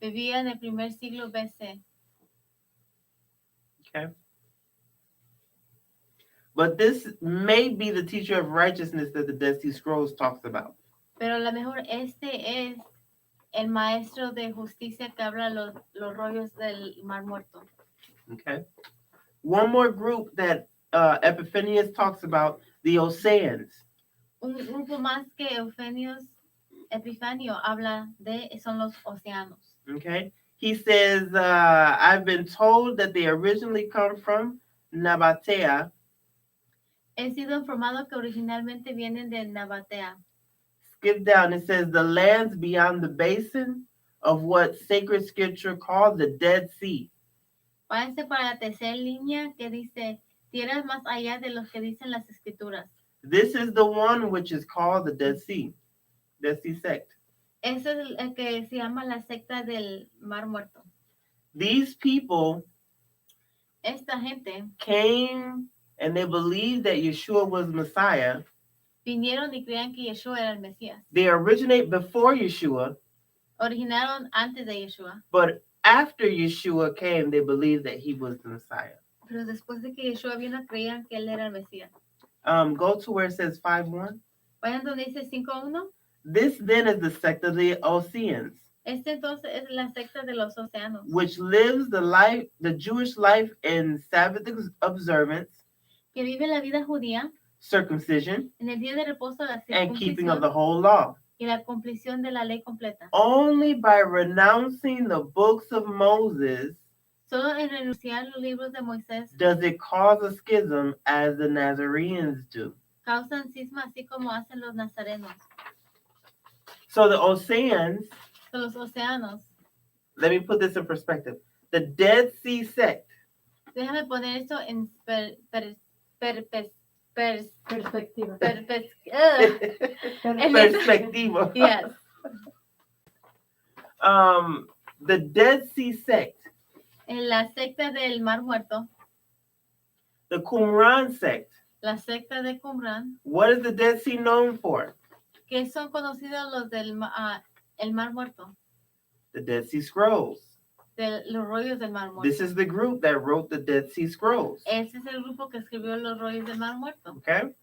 vivía en el primer siglo BC. Okay. But this may be the teacher of righteousness that the Dead Sea Scrolls talks about. Pero a lo mejor este es el maestro de justicia que habla los rollos del Mar Muerto. Okay. One more group that Epiphanius talks about, the Oseans. Un grupo más que Epifanio habla de son los océanos. Okay. He says, I've been told that they originally come from Nabatea. He sido informado que originalmente vienen de Nabatea. Skip down. It says the lands beyond the basin of what sacred scripture called the Dead Sea. Váyanse para la tercera línea que dice tierras más allá de lo que dicen las escrituras. This is the one which is called the Dead Sea sect. Ese es el que se llama la secta del Mar Muerto. These people Esta gente came and they believed that Yeshua was Messiah. vinieron y creían que Yeshua era el Mesías. They originate before Yeshua, Originaron antes de Yeshua. but after Yeshua came, they believed that he was the Messiah. Pero después de que Yeshua vino, creían que él era el Mesías. Go to where it says 5:1. Vayan donde dice 5.1. This then is the sect of the Oseans, Este entonces es la secta de los océanos, which lives the Jewish life in Sabbath observance, que vive la vida judía circumcision, en el día de reposo, la and keeping of circuncisión the whole law. y la cumplición de la ley completa. Only by renouncing the books of Moses Solo en renunciar los libros de Moisés does it cause a schism as the Nazareans do. causan cisma, así como hacen los nazarenos. So the Oseans, Son los océanos. let me put this in perspective. The Dead Sea sect Déjame poner esto en Perspectiva. perspectiva. Yes. The Dead Sea sect, En la secta del Mar Muerto, the Qumran sect. la secta de Qumran, What is the Dead Sea known for? que son conocidos los del el Mar Muerto, The Dead Sea Scrolls. de los rollos del Mar Muerto. This is the group that wrote the Dead Sea Scrolls. Ese es el grupo que escribió los rollos del Mar Muerto. Okay?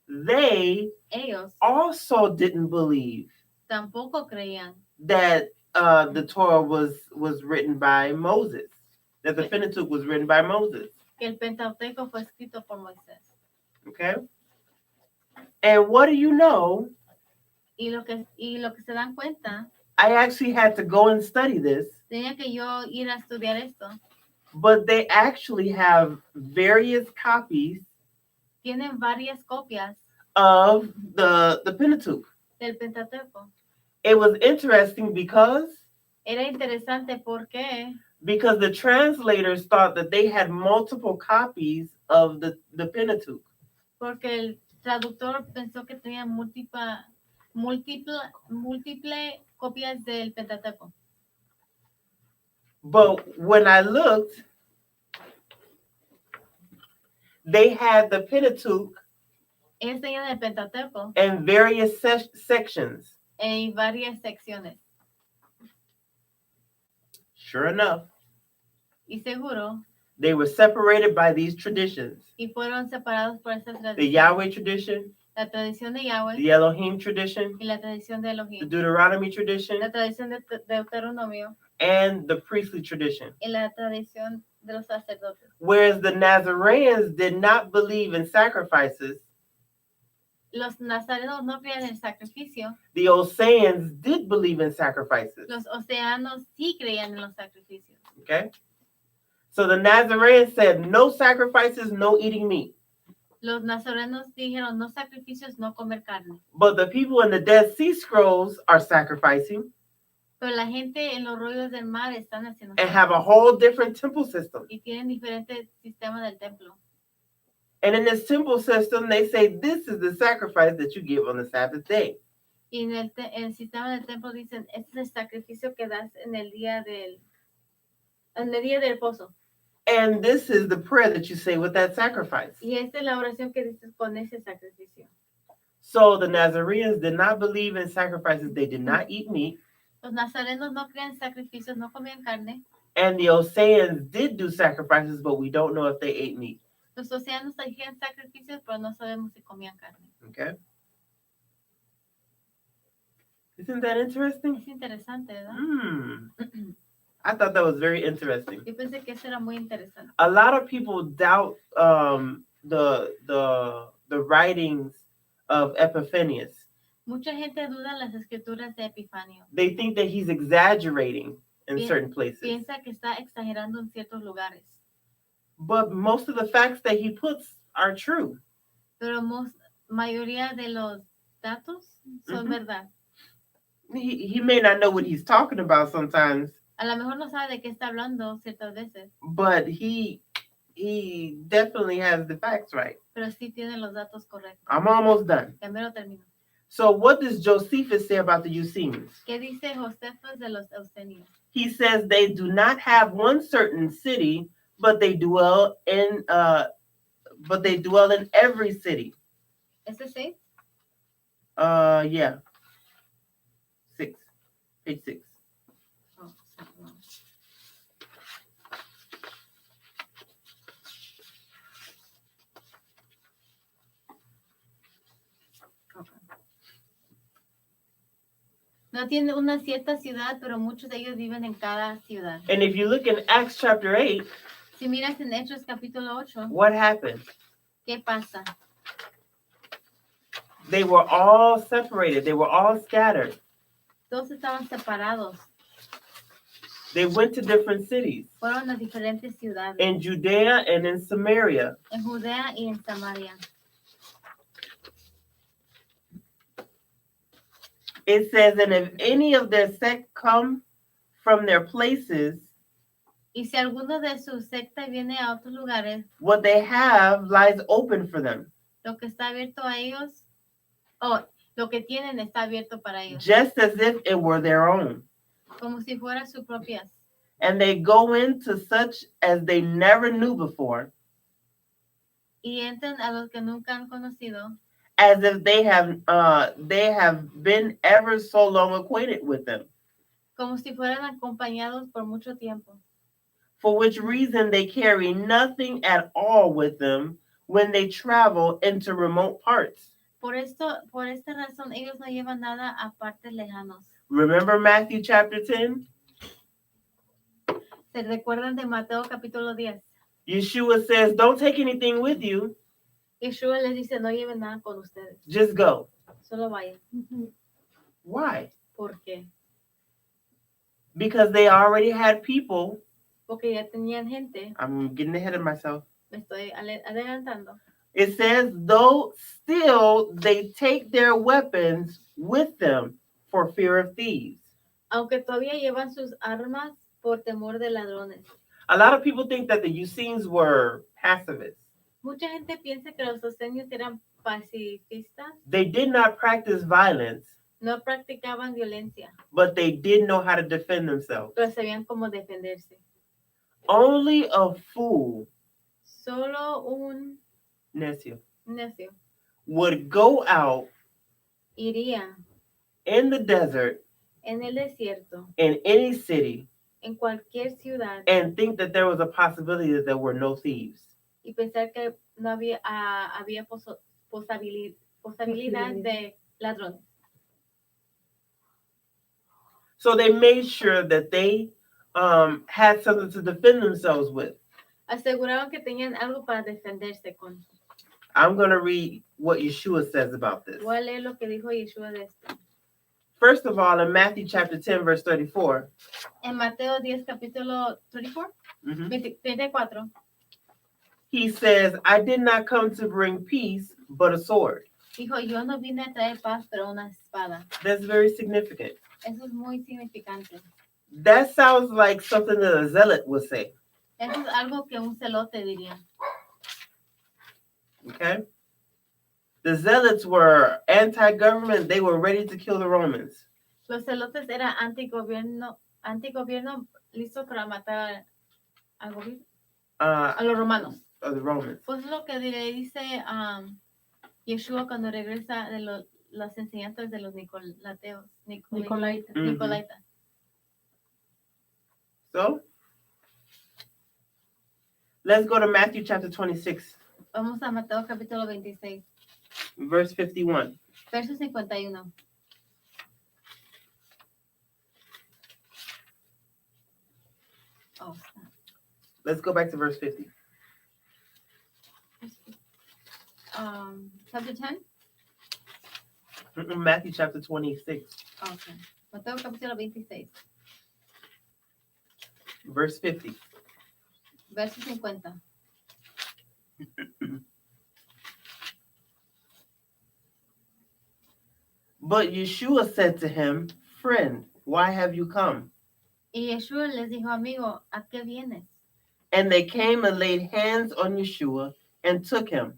They Ellos also didn't believe tampoco creían that the Torah was written by Moses, that the Pentateuch was written by Moses. que el Pentateuco fue escrito por Moisés. Okay? And what do you know? Y lo que se dan cuenta, I actually had to go and study this, tenía que yo ir a estudiar esto. but they actually have various copies Tienen varias copias of the Pentateuch. del Pentateuco. It was interesting because Era interesante porque the translators thought that they had multiple copies of the Pentateuch. el traductor pensó que tenía múltiple copias del Pentateuco. But when I looked, they had the Pentateuch Ellos tenían el Pentateuco in various sections. en varias secciones. Sure enough, Y seguro, they were separated by these traditions. y fueron separados por esta The tradición. Yahweh tradition, La tradición de Yahweh the Elohim tradition, y la tradición de the Elohim. Deuteronomy tradition, La tradición de Deuteronomio and the priestly tradition. y la tradición de los sacerdotes. Whereas the Nazareans did not believe in sacrifices, Los nazarenos no creían en el sacrificio. the Oseans did believe in sacrifices. Los océanos sí creían en los sacrificios. Okay? So the Nazareans said, no sacrifices, no eating meat. Los nazarenos dijeron no sacrificios, no comer carne. But the people in the Dead Sea Scrolls are sacrificing Pero la gente en los rollos del mar están haciendo and have a whole different temple system. y tienen diferentes sistemas del templo. And in this temple system, they say this is the sacrifice that you give on the Sabbath day. Y en el sistema del templo dicen, este es el sacrificio que das en el día del reposo. And this is the prayer that you say with that sacrifice. Y esta es la oración que dices con ese sacrificio. So the Nazarenes did not believe in sacrifices. They did not eat meat. Los nazarenos no creían sacrificios, no comían carne. And the Oseans did do sacrifices, but we don't know if they ate meat. Los océanos hacían sacrificios, pero no sabemos si comían carne. Okay? Isn't that interesting? Es interesante, ¿verdad? I thought that was very interesting. Yo pensé que eso era muy interesante. A lot of people doubt the writings of Epiphanius. Mucha gente duda las escrituras de Epifanio. They think that he's exaggerating in certain places. Piensa que está exagerando en ciertos lugares. But most of the facts that he puts are true. Pero mayoría de los datos son verdad. He may not know what he's talking about sometimes. A lo mejor no sabe de qué está hablando ciertas veces. But he definitely has the facts right. Pero sí tiene los datos correctos. I'm almost done. Ya mero termino. So what does Josephus say about the Eusebians? ¿Qué dice Josefos de los Eusenios? He says they do not have one certain city, but they dwell in every city. ¿Ese sí? Yeah. 6. Page 6. Oh, no. Okay. No tiene una cierta ciudad, pero muchos de ellos viven en cada ciudad. And if you look in Acts chapter 8, Si miras en Hechos capítulo 8, what happened? ¿qué pasa? They were all separated. They were all scattered. Todos estaban separados. They went to different cities. Fueron a diferentes ciudades. In Judea and in Samaria. En Judea y en Samaria. It says, and if any of their sect come from their places, Y si alguno de su secta viene a otros lugares, what they have lies open for them. lo que está abierto a ellos, lo que tienen está abierto para ellos. Just as if it were their own. Como si fuera sus propias. And they go into such as they never knew before. Y entran a los que nunca han conocido. As if they have been ever so long acquainted with them. Como si fueran acompañados por mucho tiempo. For which reason they carry nothing at all with them when they travel into remote parts. Por esta razón, ellos no llevan nada a partes lejanos. Remember Matthew chapter 10? ¿Se recuerdan de Mateo capítulo 10? Yeshua says, don't take anything with you. Yeshua les dice, no lleven nada con ustedes. Just go. Solo vayan. Why? ¿Por qué? Because they already had people. Porque ya tenían gente. I'm getting ahead of myself. Me estoy adelantando. It says, though still they take their weapons with them for fear of thieves. Aunque todavía llevan sus armas por temor de ladrones. A lot of people think that the Essenes were pacifists. Mucha gente piensa que los osenios eran pacifistas. They did not practice violence, No practicaban violencia, but they did know how to defend themselves. pero sabían cómo defenderse. Only a fool, Solo un necio, necio would go out iría in the desert en el desierto, in any city en cualquier ciudad, and think that there was a possibility that there were no thieves. y pensar que no había posibilidad de ladrones. So they made sure that they had something to defend themselves with. Aseguraban que tenían algo para defenderse con. I'm going to read what Yeshua says about this. Voy a leer lo que dijo Yeshua de esto. First of all, in Matthew chapter 10, verse 34, En Mateo 10, capítulo 34, 34, he says, I did not come to bring peace, but a sword. dijo, yo no vine a traer paz, pero una espada. That's very significant. Eso es muy significante. That sounds like something that a zealot would say. Eso es algo que un celote diría. Okay? The zealots were anti-government. They were ready to kill the Romans. Los celotes eran antigobierno, listos para matar al gobierno. uh, A los romanos. of the Romans. Pues lo que le dice Yeshua cuando regresa de las enseñanzas de los Nicolateos. Nicolaita. Mhm. Nicolaita. So, let's go to Matthew chapter 26, Vamos a Mateo capítulo 26, verse 51. verso 51. Oh, Let's go back to verse 50. chapter 10? Matthew chapter 26, Okay. Mateo capítulo 26, verse 50. verso 50. But Yeshua said to him, Friend, why have you come? Y Yeshua les dijo, amigo, ¿a qué vienes? And they came and laid hands on Yeshua and took him.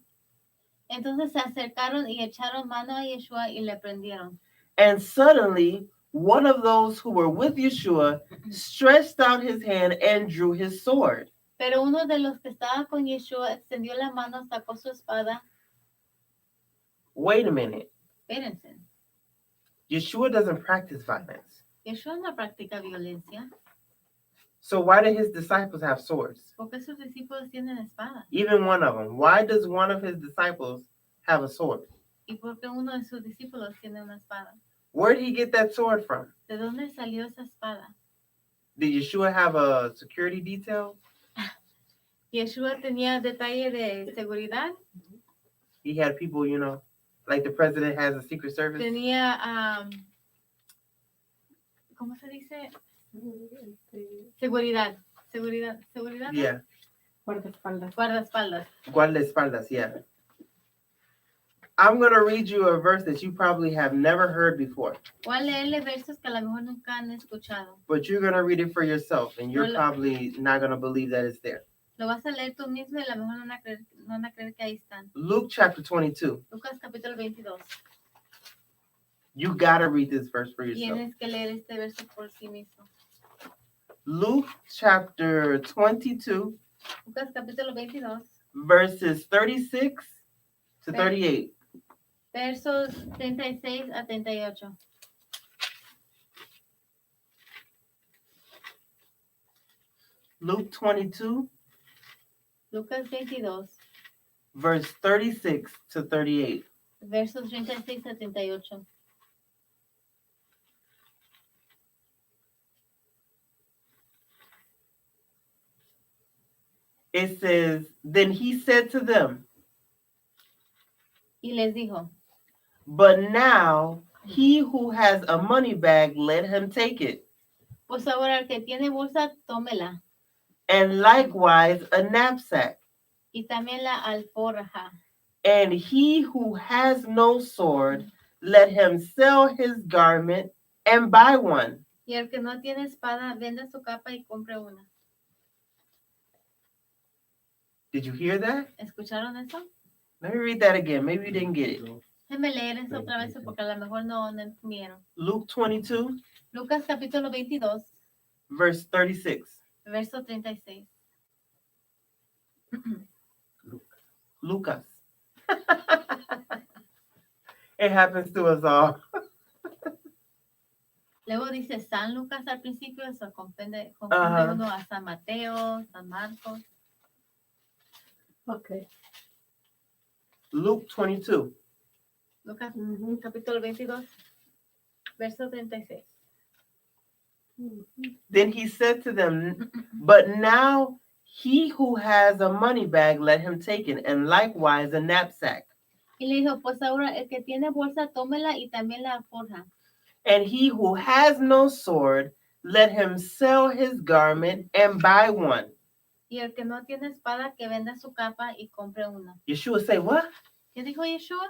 Entonces se acercaron y echaron mano a Yeshua y le prendieron. And suddenly, one of those who were with Yeshua stretched out his hand and drew his sword. Pero uno de los que estaba con Yeshua extendió la mano, sacó su espada. Wait a minute. Espérense. Yeshua doesn't practice violence. Yeshua no practica violencia. So why did his disciples have swords? Porque sus discípulos tienen espada. Even one of them. Why does one of his disciples have a sword? Y porque uno de sus discípulos tiene una espada. Where did he get that sword from? ¿De dónde salió esa espada? Did Yeshua have a security detail? Yeshua tenía detalle de seguridad. He had people, like the president has a secret service. Tenía, ¿cómo se dice? Seguridad. Seguridad. Yeah, Guardaespaldas. Guardaespaldas. guardaespaldas, yeah. I'm going to read you a verse that you probably have never heard before, Voy a leerle versos que a lo mejor nunca han escuchado. but you're going to read it for yourself, and you're Hola. probably not going to believe that it's there. Lo vas a leer tú mismo y a lo mejor no van a creer que ahí están. Luke chapter 22. Lucas capítulo 22. You got to read this verse for yourself. Tienes que leer este verso por sí mismo. Luke chapter 22, Lucas capítulo 22, verses 36 to 38. versos 36 a 38. Luke 22, Lucas 22, verse 36 to 38. versos 36 a 38. It says, Then he said to them, Y les dijo, But now he who has a money bag, let him take it, pues ahora el que tiene bolsa, tómela, and likewise a knapsack. y también la alforja. And he who has no sword, let him sell his garment and buy one. Y el que no tiene espada, venda su capa y compre una. Did you hear that? ¿Escucharon eso? Let me read that again. Maybe you didn't get it. Déjenme leer eso otra vez porque a lo mejor no entendieron. Luke 22, Lucas capítulo 22, verse 36. verso 36. Lucas. It happens to us all. Luego dice San Lucas al principio, eso confunde Ajá. uno a San Mateo, San Marcos. Ok. Luke 22, Lucas Ujú. capítulo 22, verso 36. Then he said to them, But now he who has a money bag, let him take it, and likewise a knapsack. Y le dijo, pues ahora el que tiene bolsa, tómela y también la alforja. And he who has no sword, let him sell his garment and buy one. Y el que no tiene espada, que venda su capa y compre una. Yeshua say, What? ¿Qué dijo Yeshua?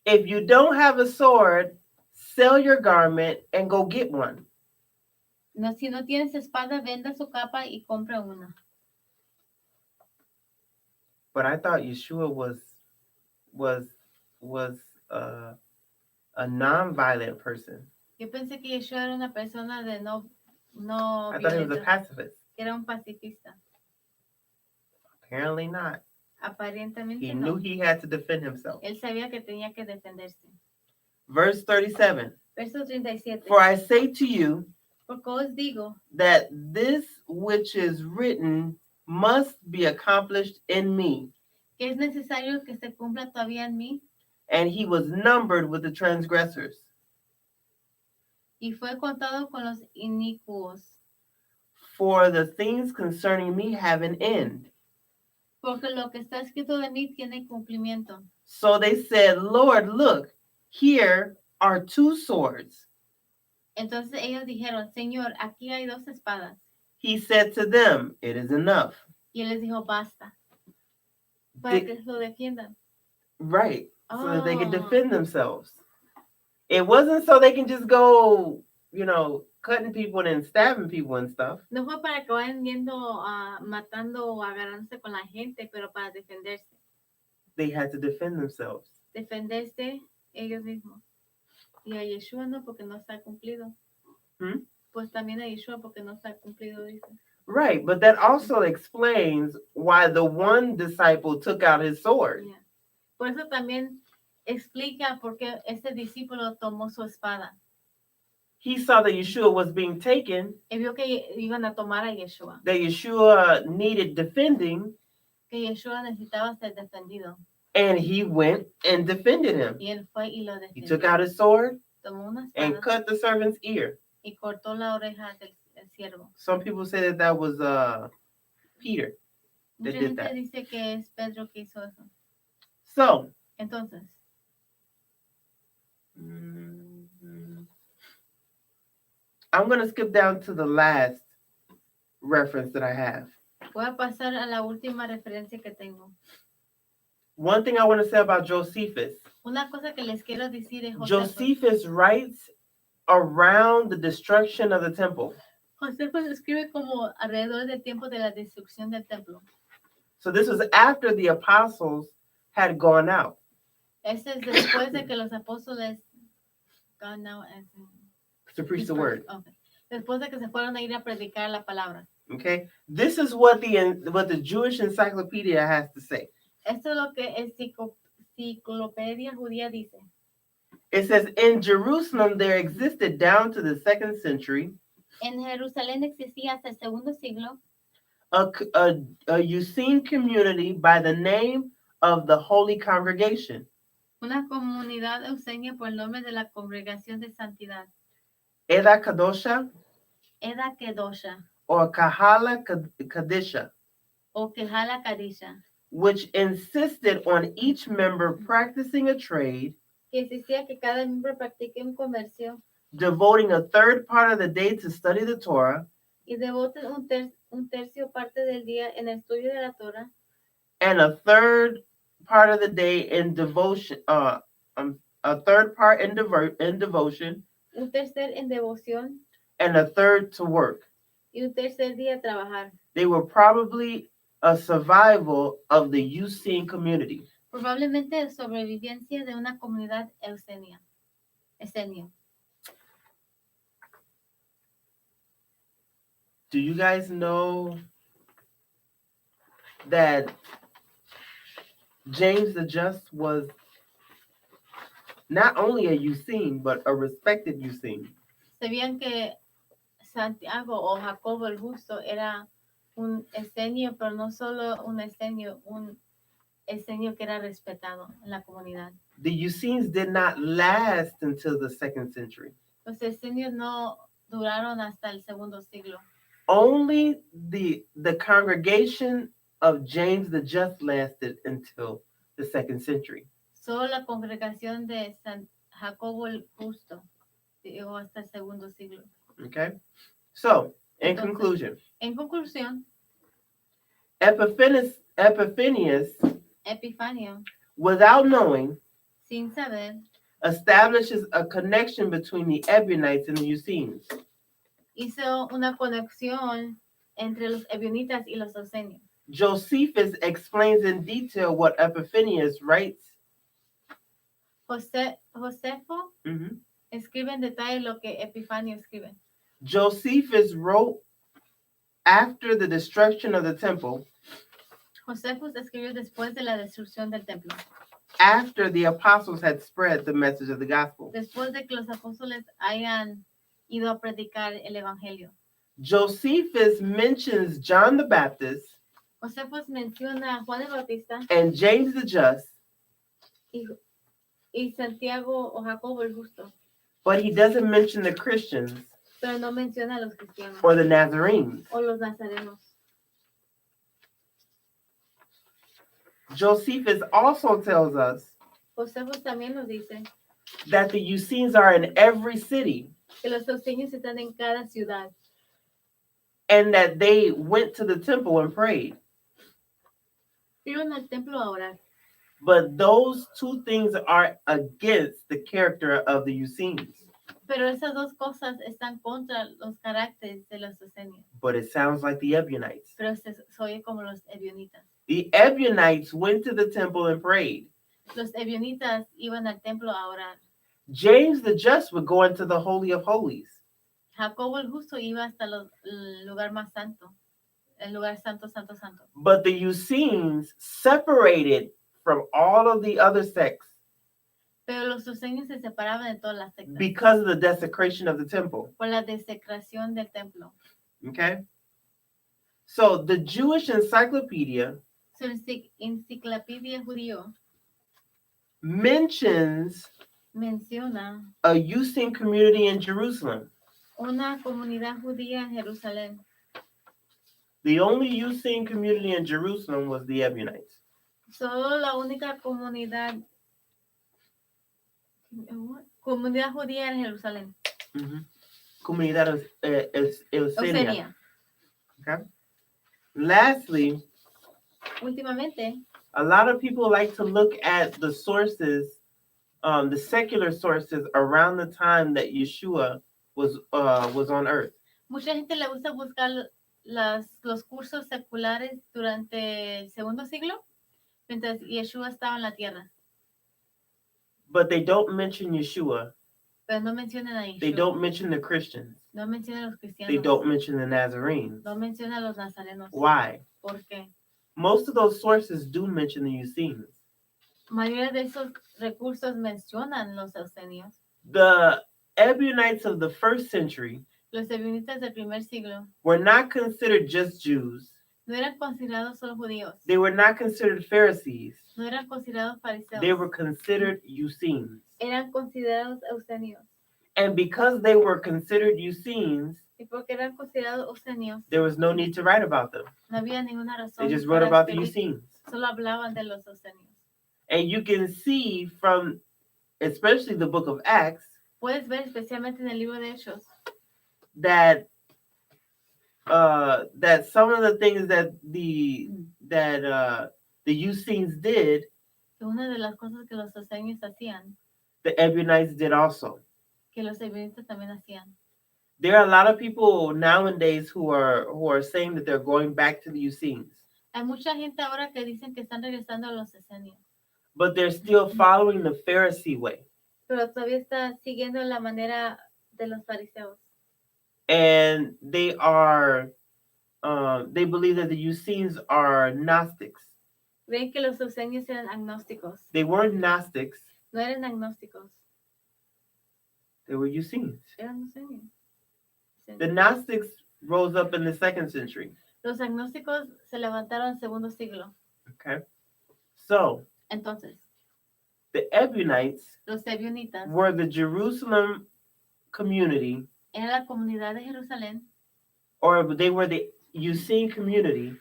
If you don't have a sword, sell your garment and go get one. No, si no tienes espada, venda su capa y compre una. But I thought Yeshua was a non-violent person. Yo pensé que Yeshua era una persona de no I thought he was a violenta, pacifist. que que era un pacifista. Apparently not. Aparentemente He no. knew he had to defend himself. Él sabía que tenía que defenderse. Verse 37. Verso 37. For I say to you Porque os digo that this which is written must be accomplished in me. que es necesario que se cumpla todavía en mí. And he was numbered with the transgressors. Y fue contado con los inicuos. For the things concerning me have an end. Porque lo que está escrito de mí tiene cumplimiento. So they said, Lord, look, here are two swords. Entonces ellos dijeron, Señor, aquí hay dos espadas. He said to them, it is enough. Y él les dijo, basta. Para que lo defiendan. Right. So that they can Oh. defend themselves. It wasn't so they can just go, cutting people and stabbing people and stuff. No fue para que vayan yendo matando o agarrándose con la gente, pero para defenderse. They had to defend themselves. Defenderse ellos mismos. Y a Yeshua no, porque no está cumplido. Pues también a Yeshua porque no está cumplido, dice. Right, but that also explains why the one disciple took out his sword. Yeah. Por eso también explica por qué este discípulo tomó su espada. He saw that Yeshua was being taken, Él vio que iban a tomar a Yeshua. that Yeshua needed defending, Que Yeshua necesitaba ser defendido. and he went and defended him. Y él fue y lo He defendió. took out his sword Tomó una and espada cut the servant's ear. y cortó la oreja del siervo. Some people say that that was Peter. They Mucha did gente that. dice que es Pedro que hizo eso. So, Entonces, I'm going to skip down to the last reference that I have. voy a pasar a la última referencia que tengo. One thing I want to say about Josephus. Una cosa que les quiero decir es Josefo. Josephus writes around the destruction of the temple. Josefo escribe como alrededor del tiempo de la destrucción del templo. So this was after the apostles had gone out. Este es después de que los apóstoles gone out To preach the word. Okay. Después de que se fueron a ir a predicar la palabra. Okay, this is what the Jewish Encyclopedia has to say. Esto es lo que Enciclopedia Judía dice. It says, in Jerusalem there existed down to the 2nd century En Jerusalén existía hasta el segundo siglo a Essene community by the name of the Holy Congregation. una comunidad eusenia por el nombre de la Congregación de Santidad. Eda Kadosha Eda Kedosha or Kahala Kadisha, o Kehala Kadisha. which insisted on each member practicing a trade, Que existía que cada miembro practique un comercio devoting a third part of the day to study the Torah, y devoten un tercio parte del día en el estudio de la Torah and a third part of the day in devotion. A third part in devotion, un tercer en devoción and a third to work. y un tercer día a trabajar. They were probably a survival of the Essene community. Probablemente sobrevivencia de una comunidad eusenia. Do you guys know that James the Just was not only a Essene, but a respected Essene? ¿Sabían que Santiago o Jacobo el Justo era un esenio, pero no solo un esenio que era respetado en la comunidad? The Essenes did not last until the 2nd century. Los esenios no duraron hasta el segundo siglo. Only the congregation of James the Just lasted until the 2nd century. Solo la congregación de San Jacobo el Justo llegó hasta el segundo siglo. Okay? So, in Entonces, conclusion, En conclusión, Epiphanius, Epifanio, without knowing, sin saber, establishes a connection between the Ebionites and the Essenes. hizo una conexión entre los Ebionitas y los Osenios. Josephus explains in detail what Epiphanius writes. Josefo Mhm. escribe en detalle lo que Epifanio escribe. Josephus wrote after the destruction of the temple, Josefus escribió después de la destrucción del templo, after the apostles had spread the message of the gospel. después de que los apóstoles hayan ido a predicar el evangelio. Josephus mentions John the Baptist Josefus menciona a Juan el Bautista and James the Just, y Santiago o Jacobo el Justo, but he doesn't mention the Christians pero no menciona a los cristianos or the Nazarenes. o los nazarenos. Josephus also tells us Josefus también nos dice that the Essenes are in every city que los euseños están en cada ciudad and that they went to the temple and prayed. iban al templo a orar. But those two things are against the character of the Essenes. Pero esas dos cosas están contra los caracteres de los euseños. But it sounds like the Ebionites. Pero se oye como los ebionitas. The Ebionites went to the temple and prayed. Los ebionitas iban al templo a orar. James the Just would go into the Holy of Holies. Jacobo el Justo iba hasta el lugar más santo, el lugar santo, santo, santo. But the Essenes separated from all of the other sects Pero los euseños se separaban de todas las sectas because of the desecration of the temple. por la desecración del templo. Okay? So the Jewish Encyclopedia Su enciclopedia judío mentions menciona a Essene community in Jerusalem. una comunidad judía en Jerusalén. The only Essene community in Jerusalem was the Ebionites. Solo la única comunidad judía en Jerusalén. Comunidad Eusenia. Eusenia. Okay. Lastly, Últimamente, a lot of people like to look at the sources, the secular sources around the time that Yeshua was on earth. mucha gente le gusta buscar los cursos seculares durante el segundo siglo, mientras Yeshua estaba en la tierra. But they don't mention Yeshua. Pero no mencionan a Yeshua. They don't mention the Christians. No mencionan a los cristianos. They don't mention the Nazarenes. No mencionan a los nazarenos. Why? ¿Por qué? Most of those sources do mention the Essenes. Mayoría de esos recursos mencionan los eusenios. The Ebionites of the first century Los ebionitas del primer siglo were not considered just Jews. no eran considerados solo judíos. They were not considered Pharisees. No eran considerados fariseos. They were considered Essenes. Eran considerados eusenios. And because they were considered Essenes, Y porque eran considerados eusenios, there was no need to write about them. no había ninguna razón. They just wrote para about the escribir. Essenes. Solo hablaban de los eusenios. And you can see from, especially the book of Acts, Puedes ver especialmente en el libro de Hechos that that some of the things that the Essenes did, que una de las cosas que los eusenios hacían, the Ebionites did also. que los ebionitas también hacían. There are a lot of people nowadays who are saying that they're going back to the Essenes, Hay mucha gente ahora que dicen que están regresando a los eusenios, but they're still following the Pharisee way. pero todavía está siguiendo la manera de los fariseos. And they believe that the Essenes are Gnostics. Creen que los eusenios eran agnósticos. They weren't Gnostics, No eran agnósticos, they were Essenes. eran eusenios. The Gnostics rose up in the 2nd century. Los agnósticos se levantaron en el segundo siglo. Okay. So Entonces, the Ebionites los ebionitas were the Jerusalem community, eran la comunidad de Jerusalén, or they were the Essene community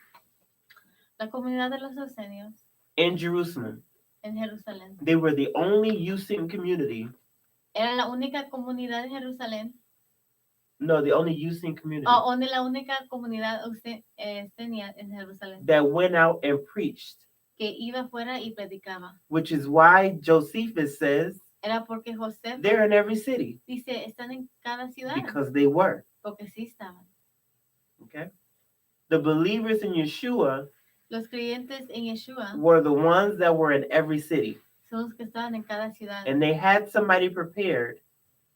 la comunidad de los eusenios in Jerusalem. en Jerusalén. They were the only Essene community. Era la única comunidad de Jerusalén, No, the only Essene community o la única comunidad eusenia en Jerusalén, that went out and preached, que iba afuera y predicaba. which is why Josephus says Era porque José they're in every city, dice, están en cada ciudad, because they were. porque sí estaban. Okay. The believers in Yeshua Los creyentes en Yeshua were the ones that were in every city, son los que estaban en cada ciudad and they had somebody prepared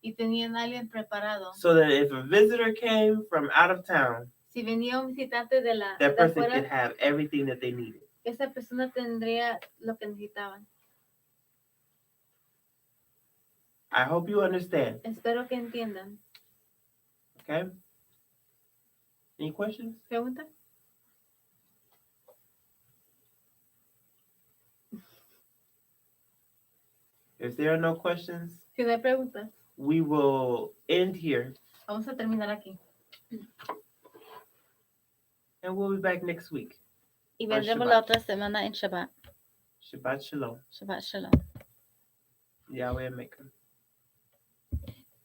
y tenían a alguien preparado. so that if a visitor came from out of town, Si venía un visitante de that person afuera, could have everything that they needed. esa persona tendría lo que necesitaban. I hope you understand. Espero que entiendan. Okay? Any questions? ¿Pregunta? If there are no questions, Si no hay preguntas, we will end here vamos a terminar aquí. and we'll be back next week. Y Or vendremos Shabbat. la otra semana en Shabbat. Shabbat Shalom. Shabbat Shalom. Yahweh Maker.